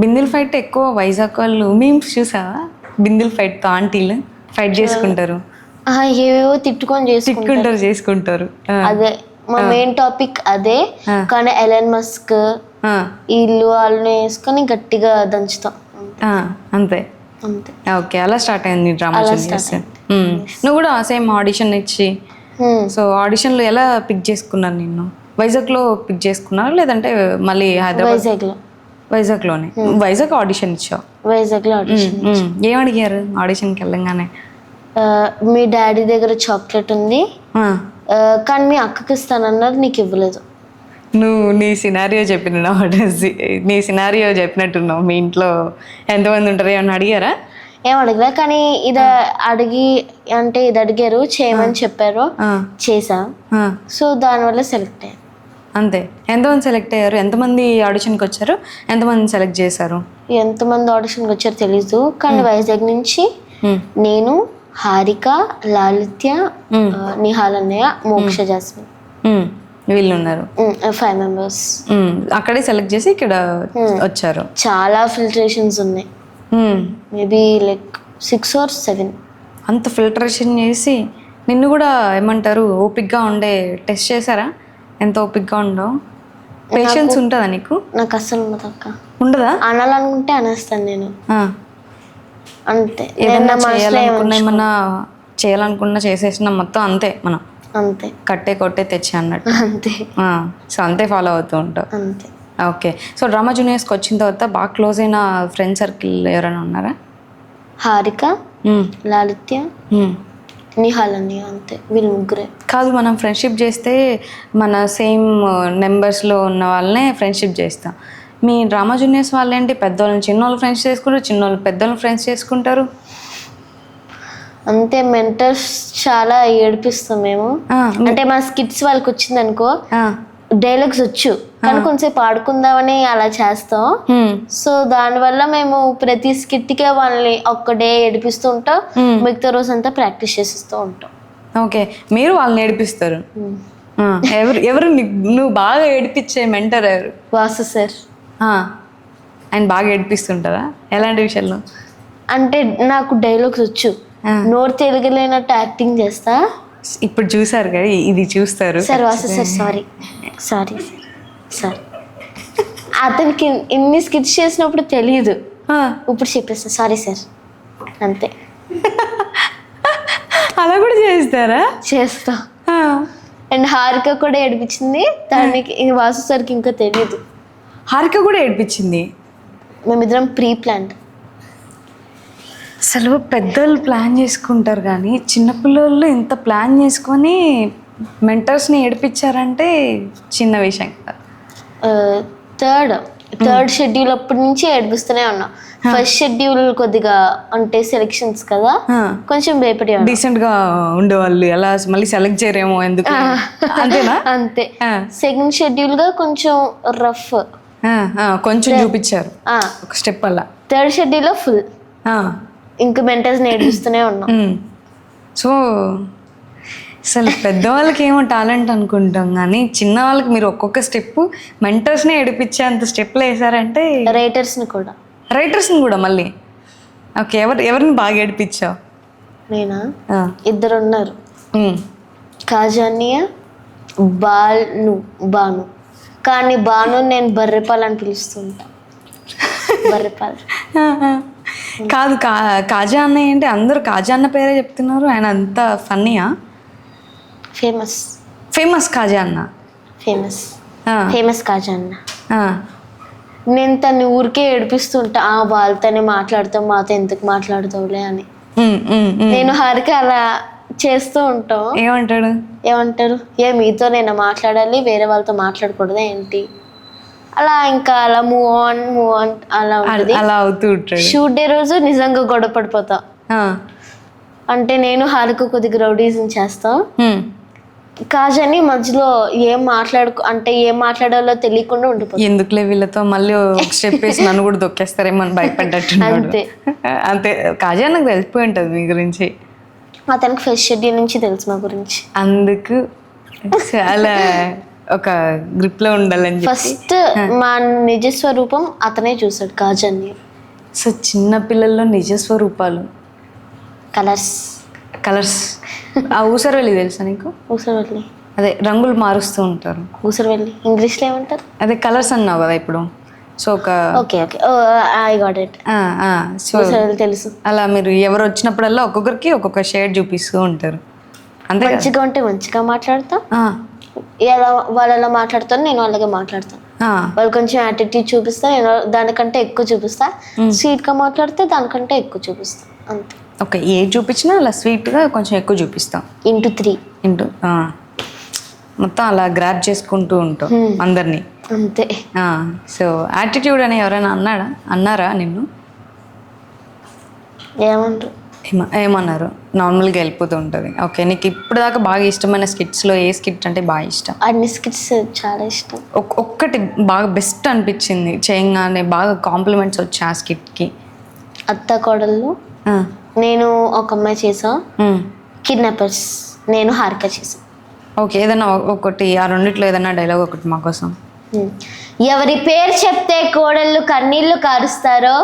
బిందెల్ ఫైట్ ఎక్కువ వైజాగ్ వాళ్ళు మీమ్స్ చూసావా? బిందెల్ ఫైట్తో ఆంటీలు ఫైట్ చేసుకుంటారు, ఏవేవో చేసుకుంటారు. అదే మా మెయిన్ టాపిక్ అదే. కానీ ఎలన్ మస్క్ వీళ్ళు వాళ్ళని వేసుకొని గట్టిగా దంచుతాం. అంతే. ఓకే. అలా స్టార్ట్ అయింది డ్రామా జూనియర్స్. నువ్వు కూడా సేమ్ ఆడిషన్ ఇచ్చి, సో ఆడిషన్లో ఎలా పిక్ చేసుకున్నారు నిన్ను? వైజాగ్లో పిక్ చేసుకున్నారు లేదంటే మళ్ళీ హైదరాబాద్? వైజాగ్లోనే. వైజాగ్ ఆడిషన్ ఇచ్చావు? వైజాగ్లో ఆడిషన్. ఏం అడిగారు ఆడిషన్కి వెళ్ళంగానే? మీ డాడీ దగ్గర చాక్లెట్ ఉంది కానీ మీ అక్కకి ఇస్తానన్నారు, నీకు ఇవ్వలేదు. నువ్వు నీ సినారియో చెప్పినట్టున్నావు. మీ ఇంట్లో ఎంతమంది ఉంటారు ఏమన్నా అడిగారా? ఏం అడగలే, కానీ ఇది అడిగారు, చేయమని చెప్పారు, చేసా. సో దానివల్ల సెలెక్ట్ అయ్యారు. అంతే. ఎంతమంది సెలెక్ట్ అయ్యారు? ఎంతమంది ఆడిషన్కి వచ్చారు? ఎంతమంది సెలెక్ట్ చేశారు? ఎంతమంది ఆడిషన్కి వచ్చారు తెలీదు, కానీ వైజాగ్ నుంచి నేను, హారిక, లాలిత్య, నిహాల్ అన్నయ్య, మోక్ష, జాస్మిన్ వీళ్ళు ఉన్నారు. 5 members. అక్కడే సెలెక్ట్ చేసి ఇక్కడ వచ్చారు. చాలా ఫిల్టరేషన్స్ ఉన్నాయి, మేబీ లైక్ 6 or 7. అంత ఫిల్టరేషన్ చేసి నిన్ను కూడా ఏమంటారు ఓపిక్గా ఉండే టెస్ట్ చేశారా? ఎంత ఓపిక్గా ఉండవు? పేషెన్స్ ఉంటుందా నీకు? నాకు అస్సలు ఉండదు అక్క. ఉండదా? అనాలనుకుంటే అనేస్తాను నేను, అంతే. ఏమన్నా చేయాలనుకున్నా చేసేసిన మొత్తం అంతే. మనం అంతే కట్టే కొట్టే తెచ్చి అన్నట్టు. అంతే. సో అంతే ఫాలో అవుతూ ఉంటావు. అంతే. ఓకే. సో డ్రామా జూనియర్స్కి వచ్చిన తర్వాత బాగా క్లోజ్ అయిన ఫ్రెండ్ సర్కిల్ ఎవరైనా ఉన్నారా? హారిక, లాలిత్య, నిహాల్ అన్నయ్య, అంతే. వీళ్ళు ముగ్గురే. కాదు, మనం ఫ్రెండ్షిప్ చేస్తే మన సేమ్ నెంబర్స్లో ఉన్న వాళ్ళనే ఫ్రెండ్షిప్ చేస్తాం. మీ డ్రామా జూనియర్స్ వాళ్ళేంటి పెద్దవాళ్ళని చిన్నోళ్ళు ఫ్రెండ్స్ చేసుకుంటారు, చిన్నోళ్ళు పెద్దోళ్ళని ఫ్రెండ్స్ చేసుకుంటారు. అంతే. మెంటర్స్ చాలా ఏడిపిస్తాం మేము. అంటే మా స్కిట్స్ వాళ్ళకి వచ్చింది అనుకో, డైలాగ్స్ వచ్చు కానీ కొంచెంసేపు ఆడుకుందామని అలా చేస్తాం. సో దానివల్ల మేము ప్రతి స్కిట్కే వాళ్ళని ఒక్క డే ఏడిపిస్తూ ఉంటాం, మిగతా రోజు అంతా ప్రాక్టీస్ చేసిస్తూ ఉంటాం. ఓకే. మీరు వాళ్ళని ఏడిపిస్తారు. ఎవరు నువ్వు బాగా ఏడిపించే మెంటర్ ఎవరు? వాసు సార్. ఆయన బాగా ఏడిపిస్తుంటారా? ఎలాంటి విషయాల్లో? అంటే నాకు డైలాగ్స్ వచ్చు, నోరు తెలుగులేనట్టు యాక్టింగ్ చేస్తా. ఇప్పుడు చూసారు కదా, ఇది చూస్తారు. Sir Vasu sir, sorry sir. అతనికి ఇన్ని స్కిట్స్ చేసినప్పుడు తెలియదు, ఇప్పుడు చెప్పేస్తా సారీ సార్, అంతే. అలా కూడా చేస్తారా? చేస్తా. అండ్ హారిక కూడా ఏడిపించింది. దానికి వాసు సార్కి ఇంకా తెలియదు. హారిక కూడా ఏడిపించింది. మేమిద్దరం ప్రీ ప్లాన్డ్. అసలు పెద్దోళ్ళు ప్లాన్ చేసుకుంటారు కానీ చిన్నపిల్లలు ఇంత ప్లాన్ చేసుకొని మెంటర్స్ని ఏడిపించారంటే చిన్న విషయం కదా. థర్డ్ షెడ్యూల్ అప్పటి నుంచి ఏడిపిస్తూనే ఉన్నాం. ఫస్ట్ షెడ్యూల్ కొద్దిగా అంటే సెలెక్షన్స్ కదా, కొంచెం భయపడే డీసెంట్ గా ఉండేవాళ్ళు, ఎలా మళ్ళీ సెలెక్ట్ చేయరేమో ఎందుకు అంతేనా? అంతే. సెకండ్ షెడ్యూల్ గా కొంచెం రఫ్, కొంచెం చూపించారు ఒక స్టెప్ అలా. థర్డ్ షెడ్యూల్ లో ఫుల్ ఇంకా మెంటర్స్ నేర్పిస్తూనే ఉన్నాం. సో అసలు పెద్దవాళ్ళకి ఏమో టాలెంట్ అనుకుంటాం కానీ చిన్న వాళ్ళకి మీరు ఒక్కొక్క స్టెప్ మెంటర్స్నే ఏడిపించే అంత స్టెప్లు వేసారంటే. రైటర్స్ని కూడా మళ్ళీ ఓకే. ఎవరిని బాగా ఏడిపించావు? నేనా? ఇద్దరు ఉన్నారు, కాజానియా, బాను. కానీ బాను నేను బర్రెపాల్ అని పిలుస్తుంటా. బర్రెపాల్ కాదు. కాజా అన్న ఏంటి అందరూ కాజా అన్న పేరే చెప్తున్నారు. ఆయన అంత ఫన్నీయా? ఫేమస్ కాజా అన్న. ఫేమస్ కాజా అన్న. నేను తను ఊరికే ఏడిపిస్తుంటా, వాళ్ళతోనే మాట్లాడతాం, మాతో ఎందుకు మాట్లాడతావులే అని. నేను హారిక అలా చేస్తూ ఉంటాం. ఏమంటారు మీతో నేను మాట్లాడాలి, వేరే వాళ్ళతో మాట్లాడకూడదా ఏంటి అలా. ఇంకా అలా మూవ్ ఆన్ అలా అవుతూ ఉంటాడు. షూట్ డే రోజు నిజంగా గొడవ పడిపోతా. అంటే నేను హారిక కొద్దిగా రౌడీజం చేస్తాం. కాజని మధ్యలో ఏం మాట్లాడాలో తెలియకుండా ఉండిపోతుంది. ఎందుకులే వీళ్ళతో మళ్ళీ ఒక స్టెప్ వేసి నన్ను కూడా దొక్కేస్తారేమో అని భయపడ్డట్టు. అంతే. కాజా నాకు తెలిసిపోయి ఉంటుంది మీ గురించి. అతనికి ఫస్ట్ షెడ్యూల్ నుంచి తెలుసు మా గురించి. అందుకు చాలా ఒక గ్రిప్ లో ఉండాలని ఫస్ట్ మా నిజస్వరూపం అతనే చూసాడు, కాజాని. సో చిన్న పిల్లల్లో నిజస్వరూపాలు, కలర్స్. ఆ ఊసరవెల్లి తెలుసా నీకు? ఊసరవెల్లి అదే రంగులు మారుస్తూ ఉంటారు. ఊసరవెల్లి ఇంగ్లీష్లో ఏమంటారు? అదే కలర్స్ అన్నావు కదా ఇప్పుడు. సో ఒక okay I got it. So తెలుసు. అలా మీరు ఎవరు వచ్చినప్పుడల్లా ఒక్కొక్కరికి ఒక్కొక్క షేడ్ చూపిస్తూ ఉంటారు. అంతే. మంచిగా ఉంటే మంచిగా మాట్లాడతా, ఎలా వాళ్ళు అలా మాట్లాడతాను నేను అలాగే మాట్లాడతాను. వాళ్ళు కొంచెం యాటిట్యూడ్ చూపిస్తా, నేను దానికంటే ఎక్కువ చూపిస్తా. స్వీట్గా మాట్లాడితే దానికంటే ఎక్కువ చూపిస్తా, అంతే. ఓకే. ఏ చూపించినా అలా స్వీట్గా కొంచెం ఎక్కువ చూపిస్తాం. ఇంటూ 3 మొత్తం అలా గ్రాప్ చేసుకుంటూ ఉంటాం అందరినీ, అంతే. సో యాటిట్యూడ్ అని ఎవరైనా అన్నారా నిన్ను? ఏమన్నారు? నార్మల్గా వెళ్ళిపోతూ ఉంటుంది. ఓకే. నీకు ఇప్పుడు దాకా బాగా ఇష్టమైన స్కిట్స్లో ఏ స్కిట్ అంటే బాగా ఇష్టం? అన్ని స్కిట్స్ చాలా ఇష్టం. ఒక్కటి బాగా బెస్ట్ అనిపించింది చేయగానే, బాగా కాంప్లిమెంట్స్ వచ్చాయి ఆ స్కిట్కి? అత్త కోడళ్ళు నేను ఒక అమ్మాయి చేసా, కిడ్నాపర్స్ నేను హారిక చేసా. ఓకే. ఏదైనా ఒకటి ఆ రెండిట్లో ఏదైనా డైలాగ్ ఒకటి మా కోసం. ఎవరి పేరు చెప్తే కోడళ్ళు కన్నీళ్లు కారుస్తారో,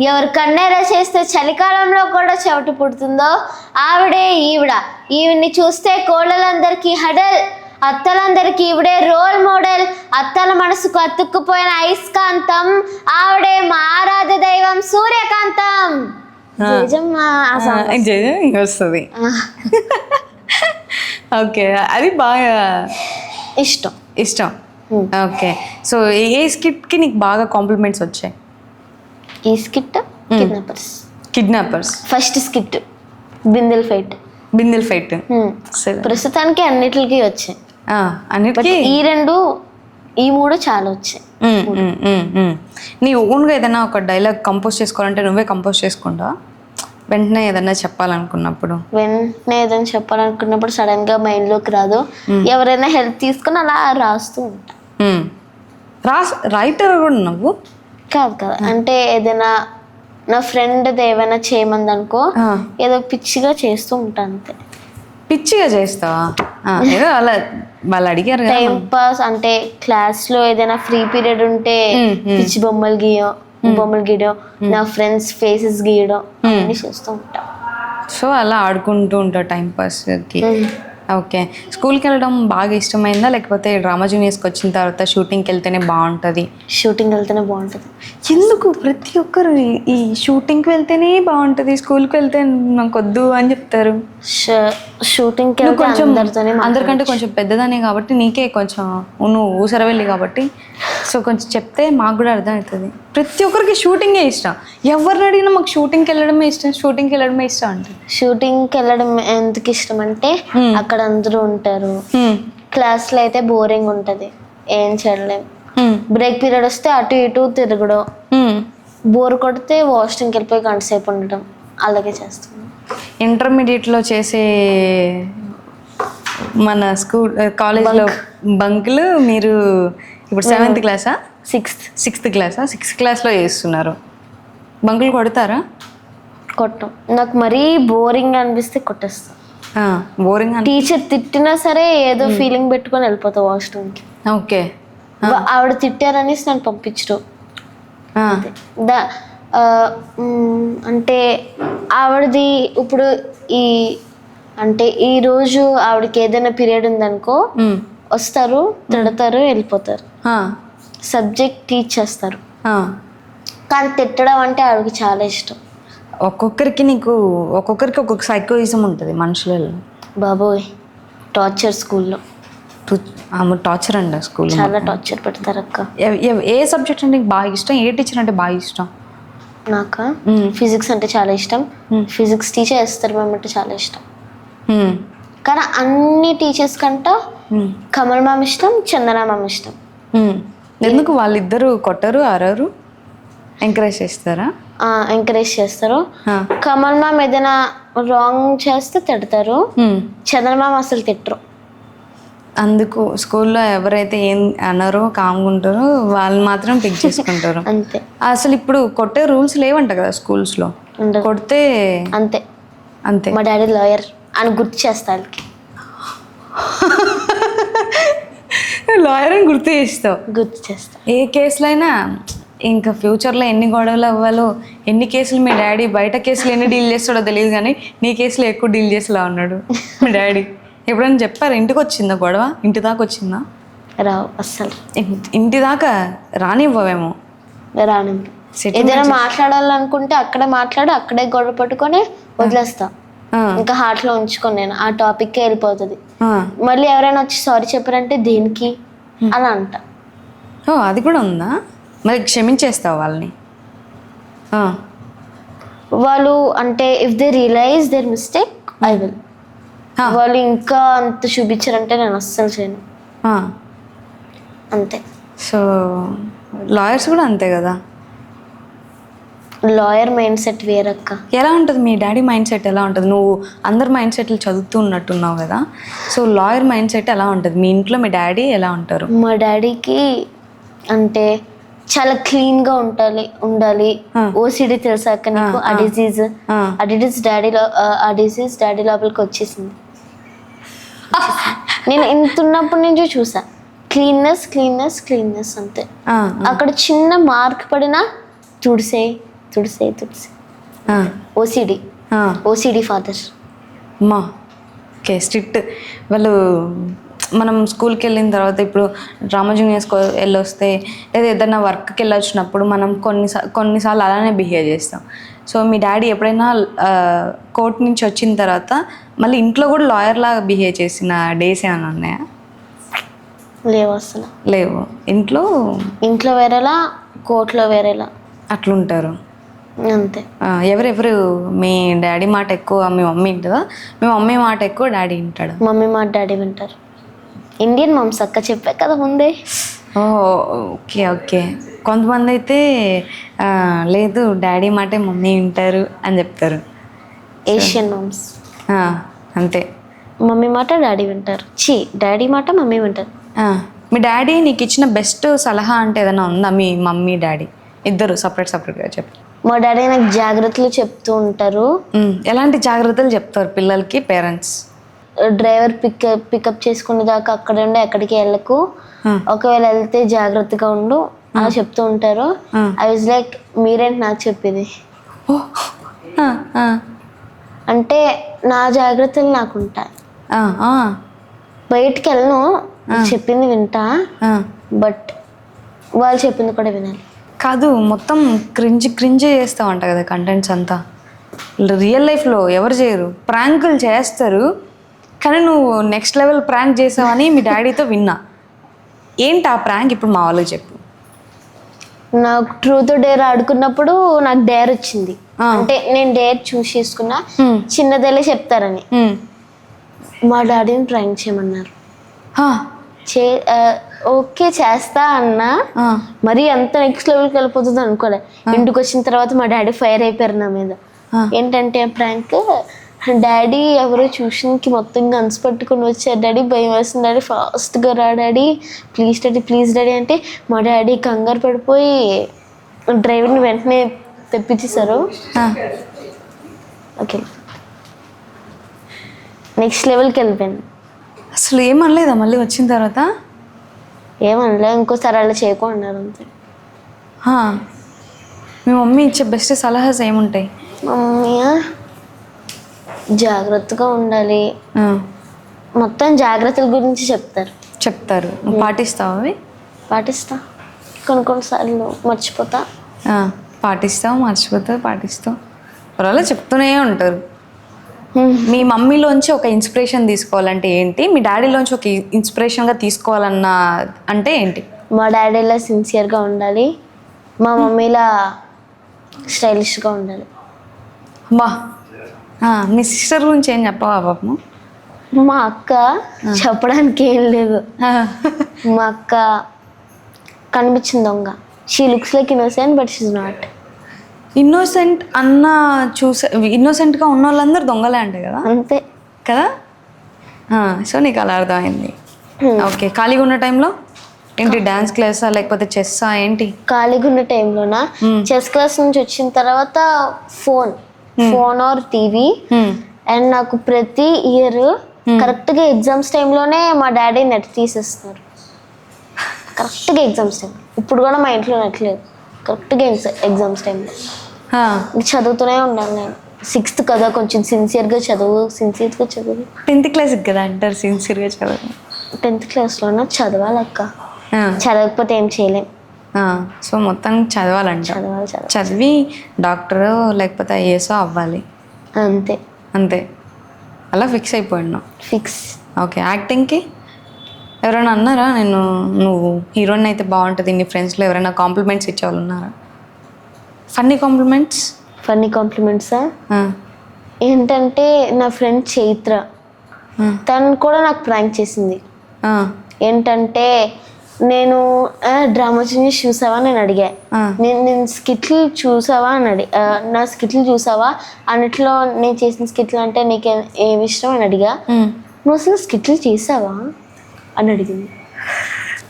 ఎవరు కన్నెర చేస్తే చలికాలంలో కూడా చెమట పుడుతుందో ఆవిడే ఈవిడ్ని చూస్తే కోడలందరికీ హడల్, అత్తలందరికీ ఈవిడే రోల్ మోడల్, అత్తల మనసుకు అతుక్కుపోయిన అయస్కాంతం, ఆవిడే మా ఆరాధ్య దైవం సూర్యకాంతం. వస్తుంది. ఓకే. అది బాగా ఇష్టం. ఓకే. సో ఏ స్కిట్కి నీకు బాగా కాంప్లిమెంట్స్ వచ్చాయి? ఈ స్కిట్ కిడ్నాపర్స్ ఫస్ట్ స్కిట్ బిందెల్ ఫైట్ ప్రస్తుతానికి అన్నిటికి వచ్చాయి. ఈ 3 చాలా వచ్చాయి. నీ ఓన్గా ఏదైనా ఒక డైలాగ్ కంపోజ్ చేసుకోవాలంటే నువ్వే కంపోజ్ చేసుకుంటావా? వెంటనే ఏదైనా చెప్పాలనుకున్నప్పుడు సడన్ గా మైండ్ లోకి రాదు, ఎవరైనా హెల్ప్ తీసుకుని అలా రాస్తూ ఉంటా. రైటర్ కూడా నువ్వు? కాదు, అంటే ఏదైనా నా ఫ్రెండ్ ఏమైనా చేయమంది అనుకో, ఏదో పిచ్చిగా చేస్తూ ఉంటా, అంతే. పిచ్చిగా చేస్తావా? ఏదో అలా వాళ్ళు అడిగారు. టైం పాస్ అంటే క్లాస్ లో ఏదైనా ఫ్రీ పీరియడ్ ఉంటే పిచ్చి బొమ్మలు గీయడం, నా ఫ్రెండ్స్ ఫేసెస్ గీయడం అన్ని చేస్తూ ఉంటా. సో అలా ఆడుకుంటూ ఉంటా టైం పాస్కి. ఓకే. స్కూల్కి వెళ్ళడం బాగా ఇష్టమైందా, లేకపోతే డ్రామా జూనియర్స్కి వచ్చిన తర్వాత షూటింగ్కి వెళ్తేనే బాగుంటుంది? షూటింగ్ వెళ్తేనే బాగుంటుంది. ఎందుకు ప్రతి ఒక్కరు ఈ షూటింగ్కి వెళ్తేనే బాగుంటుంది, స్కూల్కి వెళ్తే నాకు వద్దు అని చెప్తారు? షూటింగ్కి నువ్వు వెళ్తే కొంచెం అందరితోనే అందరికంటే కొంచెం పెద్దదానే కాబట్టి నీకే కొంచెం, నువ్వు ఊసరవెళ్ళి కాబట్టి సో కొంచెం చెప్తే మాకు కూడా అర్థమవుతుంది. ప్రతి ఒక్కరికి షూటింగే ఇష్టం. ఎవరిని అడిగినా మాకు షూటింగ్కి వెళ్ళడమే ఇష్టం, షూటింగ్కి వెళ్ళడమే ఇష్టం అంటే. షూటింగ్కి వెళ్ళడం ఎందుకు ఇష్టం అంటే అక్కడ అందరూ ఉంటారు. క్లాస్లో అయితే బోరింగ్ ఉంటుంది, ఏం చేయలేం. బ్రేక్ పీరియడ్ వస్తే అటు ఇటు తిరగడం, బోర్ కొడితే వాష్రూమ్కి వెళ్ళిపోయి గంట సేపు ఉండటం, అలాగే చేస్తాం. ఇంటర్మీడియట్లో చేసే మన కాలేజ్లో బంకులు మీరు ఇప్పుడు 7th క్లాసా, 6th క్లాసా, 6th క్లాస్లో చేస్తున్నారు. బంకులు కొడతారా? కొట్టం. నాకు మరీ బోరింగ్ అనిపిస్తే కొట్టేస్తా. బోరింగ్ టీచర్ తిట్టినా సరే ఏదో ఫీలింగ్ పెట్టుకొని వెళ్ళిపోతా వాష్రూమ్కి. ఓకే. ఆవిడ తిట్టారనేసి నన్ను పంపించరు. అంటే ఆవిడది ఇప్పుడు అంటే ఈరోజు ఆవిడకి ఏదైనా పీరియడ్ ఉందనుకో, వస్తారు, తిడతారు, వెళ్ళిపోతారు. సబ్జెక్ట్ టీచ్ చేస్తారు. కానీ తిట్టడం అంటే ఆవిడకి చాలా ఇష్టం. ఒక్కొక్కరికి ఒక్కొక్క సైకోయిజం ఉంటుంది మనుషులలో. బాబోయ్, టార్చర్ స్కూల్లో. టార్చర్ అండి స్కూల్, చాలా టార్చర్ పెడతారు అక్క. ఏ సబ్జెక్ట్ అంటే బాగా ఇష్టం, ఏ టీచర్ అంటే బాగా ఇష్టం? నాకు ఫిజిక్స్ అంటే చాలా ఇష్టం. ఫిజిక్స్ టీచర్ వేస్తారు మ్యామ్ అంటే చాలా ఇష్టం. కానీ అన్ని టీచర్స్ కంటే కమల్ మ్యామ్ ఇష్టం, చందన మ్యామ్ ఇష్టం. ఎందుకు? వాళ్ళిద్దరు కొట్టరు, అరరు, ఎంకరేజ్ చేస్తారా? ఎంకరేజ్ చేస్తారు. కమల్ మ్యామ్ ఏదైనా రాంగ్ చేస్తే తిడతారు, చందన మ్యామ్ అసలు తిట్టరు. అందుకు స్కూల్లో ఎవరైతే ఏం అన్నారో కామ్గా ఉంటారో వాళ్ళు మాత్రం పిక్ చేసుకుంటారు. అంతే. అసలు ఇప్పుడు కొట్టే రూల్స్ లేవంట కదా స్కూల్స్లో, కొడితే అంతే అంతే. మా డాడీ లాయర్ అని గుర్తు చేస్తా వాళ్ళకి. లాయర్ అని గుర్తు చేస్తా. ఏ కేసులో అయినా ఇంకా ఫ్యూచర్లో ఎన్ని గొడవలు అవ్వాలో, ఎన్ని కేసులు మీ డాడీ బయట కేసులు ఎన్ని డీల్ చేస్తాడో తెలియదు, కానీ నీ కేసులో ఎక్కువ డీల్ చేసేలా ఉన్నాడు మీ డాడీ. ఎప్పుడైనా చెప్పారు ఇంటికి వచ్చిందా గొడవ? ఇంటి దాకా వచ్చిందా? రావు అస్సలు. ఇంటి దాకా రానివ్వవేమో. రాని. ఏదైనా మాట్లాడాలనుకుంటే అక్కడే మాట్లాడి అక్కడే గొడవ పట్టుకొని వదిలేస్తా. ఇంకా హార్ట్లో ఉంచుకొని నేను ఆ టాపిక్కే వెళ్ళిపోతుంది. మళ్ళీ ఎవరైనా వచ్చి సారీ చెప్పారంటే దేనికి అలా అంట. అది కూడా ఉందా? మరి క్షమించేస్తావు వాళ్ళని? వాళ్ళు అంటే if they realise their mistake I will. వాళ్ళు ఇంకా అంత చూపించారంటే నేను అస్సలు చేయను. అంతే. సో లాయర్స్ కూడా అంతే కదా? లాయర్ మైండ్ సెట్ వేరక్క. ఎలా ఉంటుంది మీ డాడీ మైండ్ సెట్? ఎలా ఉంటుంది? నువ్వు అందరు మైండ్ సెట్లు చదువుతూ ఉన్నట్టున్నావు కదా, సో లాయర్ మైండ్ సెట్ ఎలా ఉంటుంది? మీ ఇంట్లో మీ డాడీ ఎలా ఉంటారు? మా డాడీకి అంటే చాలా క్లీన్గా ఉండాలి. ఓసిడి తెలుసాక నీకు? ఆ డిసీజ్ డాడీ లోపలికి వచ్చేసింది. నేను ఇంత ఉన్నప్పటి నుంచి చూసా క్లీన్నెస్ అంతే. అక్కడ చిన్న మార్క్ పడినా తుడిసే. OCD father. అమ్మా ఓకే, స్ట్రిక్ట్. వాళ్ళు మనం స్కూల్కి వెళ్ళిన తర్వాత ఇప్పుడు డ్రామా జూనియర్స్కి వెళ్ళొస్తే లేదా ఏదైనా వర్క్కి వెళ్ళొచ్చినప్పుడు మనం కొన్నిసార్లు అలానే బిహేవ్ చేస్తాం. సో మీ డాడీ ఎప్పుడైనా కోర్ట్ నుంచి వచ్చిన తర్వాత మళ్ళీ ఇంట్లో కూడా లాయర్ లాగా బిహేవ్ చేసిన డేస్ ఏమైనా ఉన్నాయా? లేవు అసలు. లేవు. ఇంట్లో వేరేలా, కోర్టులో వేరేలా అట్లుంటారు అంతే. ఎవరెవరు? మీ డాడీ మాట ఎక్కువ మీ మమ్మీ వింటుందా? మీ మమ్మీ మాట ఎక్కువ డాడీ వింటాడు? మమ్మీ మాట డాడీ వింటారు. ఇండియన్ మామ్స్ అక్క, చెప్పా కదా ముందే. ఓకే. కొంతమంది అయితే లేదు డాడీ మాటే మమ్మీ వింటారు అని చెప్తారు. ఏషియన్ మామ్స్ అంతే. మమ్మీ మాట డాడీ వింటారు. డాడీ మాట మమ్మీ వింటారు. మీ డాడీ నీకు ఇచ్చిన బెస్ట్ సలహా అంటే ఏదైనా ఉందా? మీ మమ్మీ డాడీ ఇద్దరు సపరేట్గా చెప్పు. మా డాడీ నాకు జాగ్రత్తలు చెప్తూ ఉంటారు. ఎలాంటి జాగ్రత్తలు చెప్తారు పిల్లలకి పేరెంట్స్? డ్రైవర్ పికప్ చేసుకునే దాకా అక్కడ ఉండి ఎక్కడికి వెళ్ళకు, ఒకవేళ వెళ్తే జాగ్రత్తగా ఉండు అలా చెప్తూ ఉంటారు. ఐ వాజ్ లైక్ మీరేంటి నాకు చెప్పేది అంటే నా జాగ్రత్తలు నాకు ఉంటాయి. బయటికి వెళ్ళను, చెప్పింది వింటా, బట్ వాళ్ళు చెప్పింది కూడా వినాలి. కాదు, మొత్తం క్రింజ్ చేస్తావు అంట కదా కంటెంట్స్ అంతా. రియల్ లైఫ్లో ఎవరు చేయరు, ప్రాంకులు చేస్తారు, కానీ నువ్వు నెక్స్ట్ లెవెల్ ప్రాంక్ చేసావని మీ డాడీతో విన్నా. ఏంటి ఆ ప్రాంక్ ఇప్పుడు మా వాళ్ళకి చెప్పు. నాకు ట్రూత్ డేర్ ఆడుకున్నప్పుడు నాకు డేర్ వచ్చింది. అంటే నేను డేర్ చూస్ చేసుకున్నా, చిన్నదలే చెప్తారని. మా డాడీని ప్రాంక్ చేయమన్నారు. ఓకే చేస్తా అన్నా, మరి అంత నెక్స్ట్ లెవెల్కి వెళ్ళిపోతుంది అనుకోలే. ఇంటికి వచ్చిన తర్వాత మా డాడీ ఫైర్ అయిపోయారు నా మీద. ఏంటంటే ప్రాంక్, డాడీ ఎవరో ట్యూషన్కి మొత్తం గన్స్ పట్టుకుని వచ్చారు, డాడీ భయం వేస్తుంది, డాడీ ఫాస్ట్గా రా డాడీ, ప్లీజ్ డాడీ అంటే మా డాడీ కంగారు పడిపోయి డ్రైవర్ని వెంటనే తెప్పించేశారు. ఓకే, నెక్స్ట్ లెవెల్కి వెళ్ళిపోయాను. అసలు ఏమనలేదా మళ్ళీ వచ్చిన తర్వాత? ఏమనలే, ఇంకోసారి అలా చేయకు అన్నారు అంతే. మీ మమ్మీ ఇచ్చే బెస్ట్ సలహాస్ ఏముంటాయి? మమ్మీ జాగ్రత్తగా ఉండాలి, మొత్తం జాగ్రత్తల గురించి చెప్తారు. నువ్వు పాటిస్తావు అవి? పాటిస్తా, కొన్నిసార్లు మర్చిపోతా. పాటిస్తావు పర్వాలేదు, చెప్తూనే ఉంటారు. మీ మమ్మీలోంచి ఒక ఇన్స్పిరేషన్ తీసుకోవాలంటే ఏంటి, మీ డాడీలోంచి ఒక ఇన్స్పిరేషన్గా తీసుకోవాలన్న అంటే ఏంటి? మా డాడీలా సిన్సియర్గా ఉండాలి, మా మమ్మీలా స్టైలిష్గా ఉండాలి. బా, మీ సిస్టర్ గురించి ఏం చెప్పవా పాపము? మా అక్క చెప్పడానికి ఏం లేదు. మా అక్క కనిపించింది దొంగ. She looks like innocent but she's not. Innocent అన్న ఇన్నోసెంట్గా ఉన్న వాళ్ళందరూ దొంగలే అంటే కదా? అంతే కదా. సో నీకు అలా అర్థమైంది. ఓకే, ఖాళీగా ఉన్న టైంలో ఏంటి, డాన్స్ క్లాసా లేకపోతే చెస్సా ఏంటి? ఖాళీగా ఉన్న టైంలోనా, చెస్ క్లాస్ నుంచి వచ్చిన తర్వాత ఫోన్ ఆర్ టీవీ. అండ్ నాకు ప్రతి ఇయర్ కరెక్ట్గా ఎగ్జామ్స్ టైంలోనే మా డాడీ నెట్ తీసేస్తున్నారు. కరెక్ట్గా ఎగ్జామ్స్ టైం. ఇప్పుడు కూడా మా ఇంట్లో నెట్ లేదు, కరెక్ట్గా ఎగ్జామ్స్ టైంలో. చదువుతూనే ఉండాలి నేను. 6th కదా, కొంచెం సిన్సియర్గా చదువు. 10th క్లాస్ కదా అంటారు సిన్సియర్గా చదువు. 10th క్లాస్లోనే చదవాలక్క, చదవకపోతే ఏం చేయలేం. సో మొత్తం చదవాలంట. చదివి డాక్టర్ లేకపోతే ఐఏఎస్ అవ్వాలి అంతే. అలా ఫిక్స్ అయిపోయినా? ఫిక్స్. ఓకే, యాక్టింగ్కి ఎవరైనా అన్నారా నువ్వు హీరోయిన్ అయితే బాగుంటుంది, నీ ఫ్రెండ్స్లో ఎవరైనా కాంప్లిమెంట్స్ ఇచ్చేవాళ్ళు ఉన్నారా? ఫన్నీ కాంప్లిమెంట్సా? ఏంటంటే నా ఫ్రెండ్ చైత్ర, తను కూడా నాకు ప్రాంక్ చేసింది. ఏంటంటే నేను డ్రామా చేంజెస్ చూసావా నేను అడిగా, నేను స్కిట్లు చూసావా అని నా స్కిట్లు చూసావా అన్నిట్లో నేను చేసిన స్కిట్లు అంటే నీకు ఏమి ఇష్టం అని అడిగా. నువ్వు అసలు స్కిట్లు చేసావా అని అడిగింది.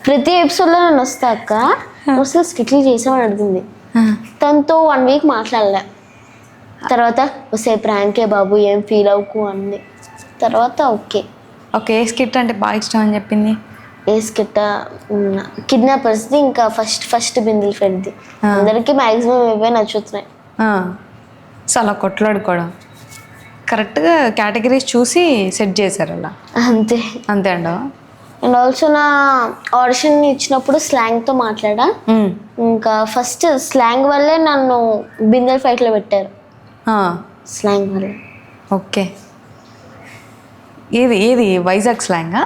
ప్రతి ఎపిసోడ్లో నేను వస్తా అక్క, నువ్వు అసలు స్కిట్లు చేసావా అని అడిగింది. తనతో 1 వీక్ మాట్లాడలే. తర్వాత వస్తే ప్రాంకే బాబు ఏం ఫీల్ అవ్వకు అంది. తర్వాత ఓకే. ఏ స్కిట్ అంటే బాగా ఇష్టం అని చెప్పింది? ఏ స్కిట్? కిడ్నాపర్స్ది, ఇంకా ఫస్ట్ బిందులు ఫ్రెండ్ది. అందరికీ మ్యాక్సిమం ఇవే నచ్చుతున్నాయి. సో అలా కొట్లాడుకోవడం కరెక్ట్గా కేటగిరీస్ చూసి సెట్ చేశారు అలా? అంతే అండవా? అండ్ ఆల్సో నా ఆడిషన్ ఇచ్చినప్పుడు స్లాంగ్తో మాట్లాడా. ఇంకా ఫస్ట్ స్లాంగ్ వల్లే నన్ను బిందెల ఫైట్లో పెట్టారు. స్లాంగ్ వల్ల. ఓకే, ఏది వైజాగ్ స్లాంగా?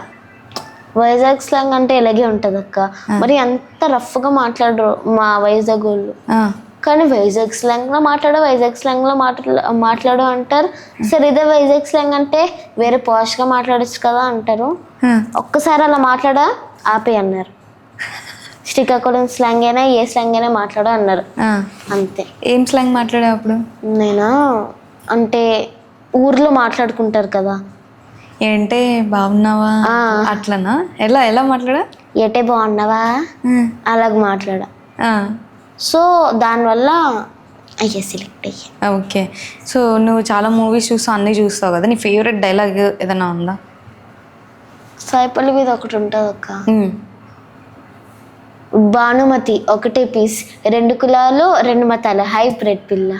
వైజాగ్ స్లాంగ్ అంటే ఇలాగే ఉంటుంది అక్క, మరి అంత రఫ్గా మాట్లాడరు మా వైజాగ్ వాళ్ళు. కానీ వైజాగ్ స్లాంగ్లో మాట్లాడు అంటారు. సరే ఇదే వైజాగ్ స్లాంగ్ అంటే వేరే పాష్గా మాట్లాడచ్చు కదా అంటారు. ఒక్కసారి అలా మాట్లాడా ఆపే అన్నారు. శ్రీకాకుళం స్లాంగ్ అయినా ఏ స్లాంగ్ అయినా మాట్లాడు అన్నారు. అంతే. ఏం స్లాంగ్ మాట్లాడా అప్పుడు? నేను అంటే ఊర్లో మాట్లాడుకుంటారు కదా, ఏంటే బాగున్నావా అట్లనా? ఎలా మాట్లాడా? ఏటే బాగున్నావా అలాగ మాట్లాడా. సో దానివల్ల అయ్యా సెలెక్ట్ అయ్యా. ఓకే, సో నువ్వు చాలా మూవీస్ చూస్తావు, అన్నీ చూస్తావు కదా, నీ ఫేవరెట్ డైలాగ్ ఏదైనా ఉందా? సాయిపల్లి మీద ఒకటి ఉంటుంది అక్క, భానుమతి ఒకటే పీస్, 2 కులాలు 2 మతాలు, హైబ్రిడ్ పిల్ల.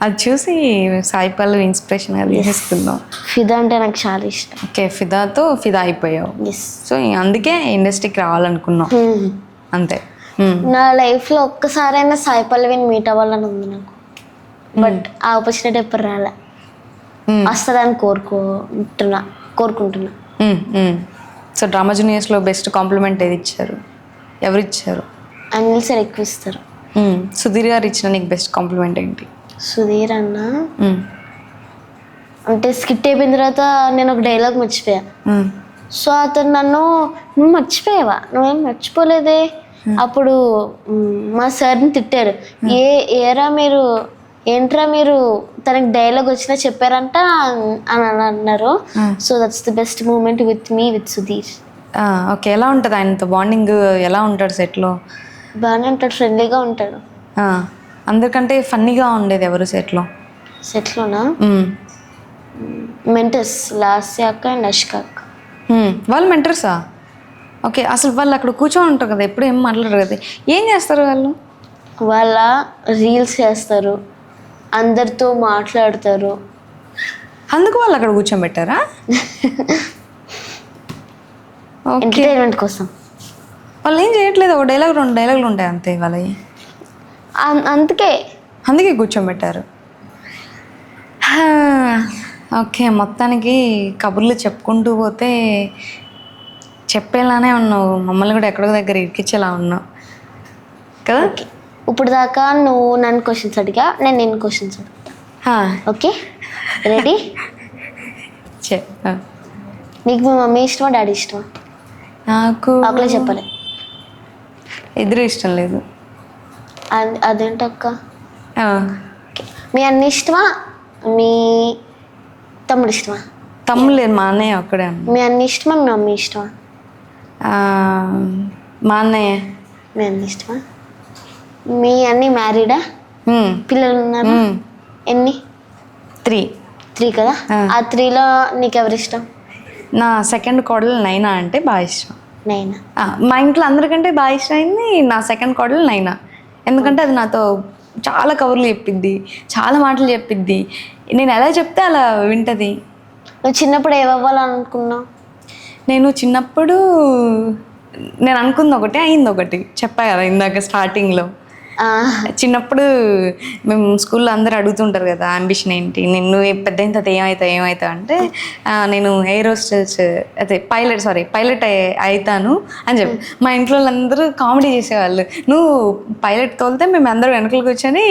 అది చూసి సాయి పల్లవి ఇన్స్పిరేషన్గా తీసుకుందాం. ఫిదా అంటే నాకు చాలా ఇష్టం. ఓకే, ఫిదాతో ఫిదా అయిపోయావు. ఎస్. సో అందుకే ఇండస్ట్రీకి రావాలనుకున్నాం అంతే. నా లైఫ్లో ఒక్కసారైనా సాయి పల్లవిని మీట్ అవ్వాలని ఉంది నాకు. బట్ ఆ ఆపర్చునిటీ ఎప్పుడు రాలే. వస్తుందని కోరుకుంటున్నా. సో డ్రామా జూనియర్స్లో బెస్ట్ కాంప్లిమెంట్ ఏది ఇచ్చారు? ఎవరు ఇచ్చారు? అనిల్ సార్ ఎక్కువ ఇస్తారు. సుధీర్ గారు ఇచ్చిన నీకు బెస్ట్ కాంప్లిమెంట్ ఏంటి? సుధీర్ అన్న అంటే స్కిట్ అయిపోయిన తర్వాత నేను ఒక డైలాగ్ మర్చిపోయా. సో అతను నన్ను, నువ్వు మర్చిపోయావా? నువ్వేం మర్చిపోలేదే. అప్పుడు మా సార్ని తిట్టారు, ఏంట్రా మీరు తనకి డైలాగ్ వచ్చినా చెప్పారంట అని అన్నారు. So that's the best moment with Sudheer. Okay, ఎలా ఉంటుంది ఆయనతో బాండింగ్? ఎలా ఉంటాడు సెట్లో? బాగానే ఉంటాడు, ఫ్రెండ్లీగా ఉంటాడు. అందరికంటే ఫన్నీగా ఉండేది ఎవరు సెట్లోనా? మెంటర్స్ లాస్య అక్క అండ్ అష్క అక్క. వాళ్ళు మెంటర్సా? ఓకే, అసలు వాళ్ళు అక్కడ కూర్చొని ఉంటారు కదా, ఎప్పుడు ఏం మాట్లాడరు కదా, ఏం చేస్తారు వాళ్ళు? వాళ్ళ రీల్స్ చేస్తారు, అందరితో మాట్లాడతారు. అందుకు వాళ్ళు అక్కడ కూర్చోబెట్టారా? ఎంటర్టైన్మెంట్ కోసం. వాళ్ళు ఏం చేయట్లేదు, ఒక డైలాగ్ 2 డైలాగులు ఉంటాయి అంతే వాళ్ళవి. అందుకే కూర్చోబెట్టారు. ఓకే, మొత్తానికి కబుర్లు చెప్పుకుంటూ పోతే చెప్పేలానే ఉన్నావు, మమ్మల్ని కూడా ఎక్కడో దగ్గర ఇరికిచ్చేలా ఉన్నావు కదా. ఇప్పుడు దాకా నువ్వు నన్ను క్వశ్చన్స్ అడిగా, నేను నిన్ను క్వశ్చన్స్ అడుగుతా. Okay, ready? నీకు మీ మమ్మీ ఇష్టమా డాడీ ఇష్టమా? నాకు ఒకలే చెప్పలే. ఇద్దరు ఇష్టం లేదు. అదేంటక్క? మీ అన్న ఇష్టమా, మీ తమ్ముడు ఇష్టమా? తమ్ముడు లేదు, మా అన్నయ్య ఒక్కడే. మీ అన్న ఇష్టమా, మీ మమ్మీ ఇష్టమా? మా అన్నయ్య. మీ అన్న ఇష్టమా? మీ అన్ని మ్యారీడా? పిల్లలు ఉన్నారు? ఎన్ని? 3 కదా. ఆ 3లో నీకు ఎవరు ఇష్టం? నా సెకండ్ కోడలు నైనా అంటే బాగా ఇష్టం. నైనా మా ఇంట్లో అందరికంటే బాగా ఇష్టమైంది నా సెకండ్ కోడలు నైనా. ఎందుకంటే అది నాతో చాలా కబుర్లు చెప్పిద్ది, చాలా మాటలు చెప్పిద్ది, నేను ఎలా చెప్తే అలా వింటది. నువ్వు చిన్నప్పుడు ఏమవ్వాలనుకున్నావు? నేను చిన్నప్పుడు నేను అనుకుంది ఒకటి, అయింది ఒకటి. చెప్పా కదా ఇందాక స్టార్టింగ్లో. చిన్నప్పుడు మేము స్కూల్లో అందరూ అడుగుతుంటారు కదా అంబిషన్ ఏంటి, నిన్ను పెద్ద అయిన తర్వాత ఏమవుతావు అంటే నేను ఎయిర్ హోస్టెస్ అదే పైలట్ అవుతాను అని చెప్పి మా ఇంట్లో వాళ్ళందరూ కామెడీ చేసేవాళ్ళు. నువ్వు పైలట్ తోలితే మేము అందరూ వెనకలు కూర్చొని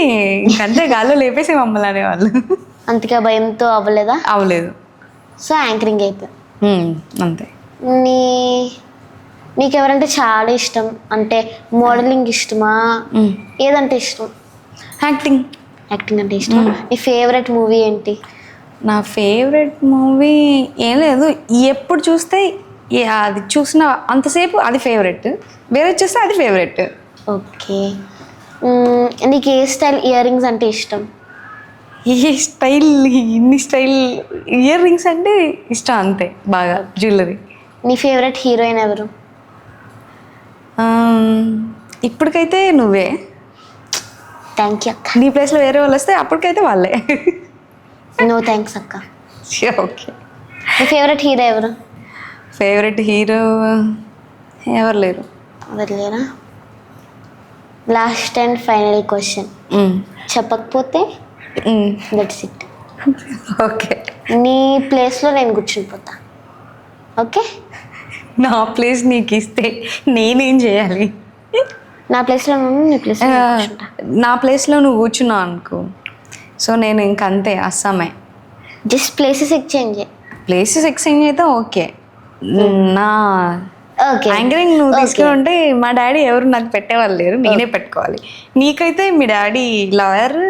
ఇంకంతే గాల్లో లేపేసి మమ్మల్ని అనేవాళ్ళు. అంతగా భయంతో అవ్వలేదు. సో యాంకరింగ్ అయిపోయా అంతే. నీకెవరంటే చాలా ఇష్టం? అంటే మోడలింగ్ ఇష్టమా, ఏదంటే ఇష్టం? యాక్టింగ్ అంటే ఇష్టం. నీ ఫేవరెట్ మూవీ ఏంటి? నా ఫేవరెట్ మూవీ ఏం లేదు, ఎప్పుడు చూస్తే అది చూసిన అంతసేపు అది ఫేవరెట్, వేరే చూస్తే అది ఫేవరెట్. ఓకే, నీకు ఏ స్టైల్ ఇయర్ రింగ్స్ అంటే ఇష్టం? ఇన్ని స్టైల్ ఇయర్ రింగ్స్ అంటే ఇష్టం అంతే, బాగా జ్యువెలరీ. నీ ఫేవరెట్ హీరోయిన్ ఎవరు? ఇప్పటికైతే నువ్వే. థ్యాంక్ యూ అక్క. నీ ప్లేస్లో వేరే వాళ్ళు వస్తే అప్పటికైతే వాళ్ళే. నో థ్యాంక్స్ అక్క. ఓకే, నీ ఫేవరెట్ హీరో ఎవరు? ఫేవరెట్ హీరో ఎవరు లేరా? లాస్ట్ అండ్ ఫైనల్ క్వశ్చన్, చెప్పకపోతే దట్స్ ఇట్. ఓకే, నీ ప్లేస్లో నేను కూర్చునిపోతా. ఓకే, నా ప్లేస్ నీకు ఇస్తే నేనేం చేయాలి? నా ప్లేస్లో నీ ప్లేస్లో నా ప్లేస్లో నువ్వు కూర్చున్నావు అనుకో, సో నేను ఇంకంతే అస్సామే. జస్ట్ ప్లేసెస్ ఎక్స్చేంజ్ అయితే ఓకే. నా యాంకరింగ్ నువ్వు తీసుకుని ఉంటే మా డాడీ ఎవరు నాకు పెట్టేవాళ్ళు లేరు, నేనే పెట్టుకోవాలి. నీకైతే మీ డాడీ లాయర్,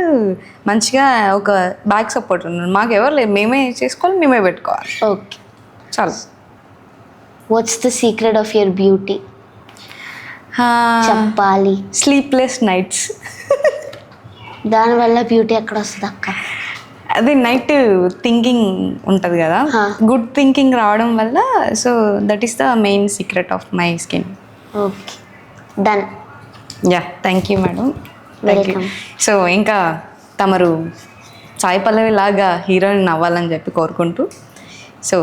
మంచిగా ఒక బ్యాక్ సపోర్ట్ ఉన్నాడు, మాకు ఎవరు లేరు, మేమే చేసుకోవాలి, మేమే పెట్టుకోవాలి. ఓకే, చాలు. What's the secret of your beauty? చెప్పాలి. Sleepless nights. దానివల్ల బ్యూటీ ఎక్కడ వస్తుంది అక్క? అదే నైట్ థింకింగ్ ఉంటుంది కదా, గుడ్ థింకింగ్ రావడం వల్ల. So that is the main secret of my skin. Okay, done. Yeah, thank you madam. Welcome. So ఇంకా తమరు సాయి పల్లవి లాగా హీరోయిన్ అవ్వాలని చెప్పి కోరుకుంటూ, సో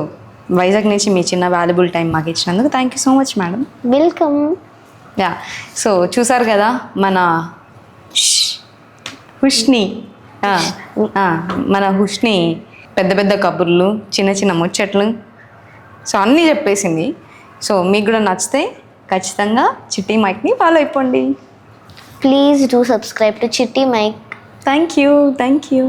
వైజాగ్ నుంచి మీ చిన్న వాల్యుబుల్ టైం మాకు ఇచ్చినందుకు thank you so much madam. Welcome. Yeah, so చూసారు కదా మన హుష్ని, మన హుష్ని పెద్ద పెద్ద కబుర్లు, చిన్న చిన్న ముచ్చట్లు, సో అన్నీ చెప్పేసింది. సో మీకు కూడా నచ్చితే ఖచ్చితంగా చిట్టి మైక్ని ఫాలో అయిపోండి. ప్లీజ్ డూ సబ్స్క్రైబ్ టు చిట్టి మైక్. Thank you.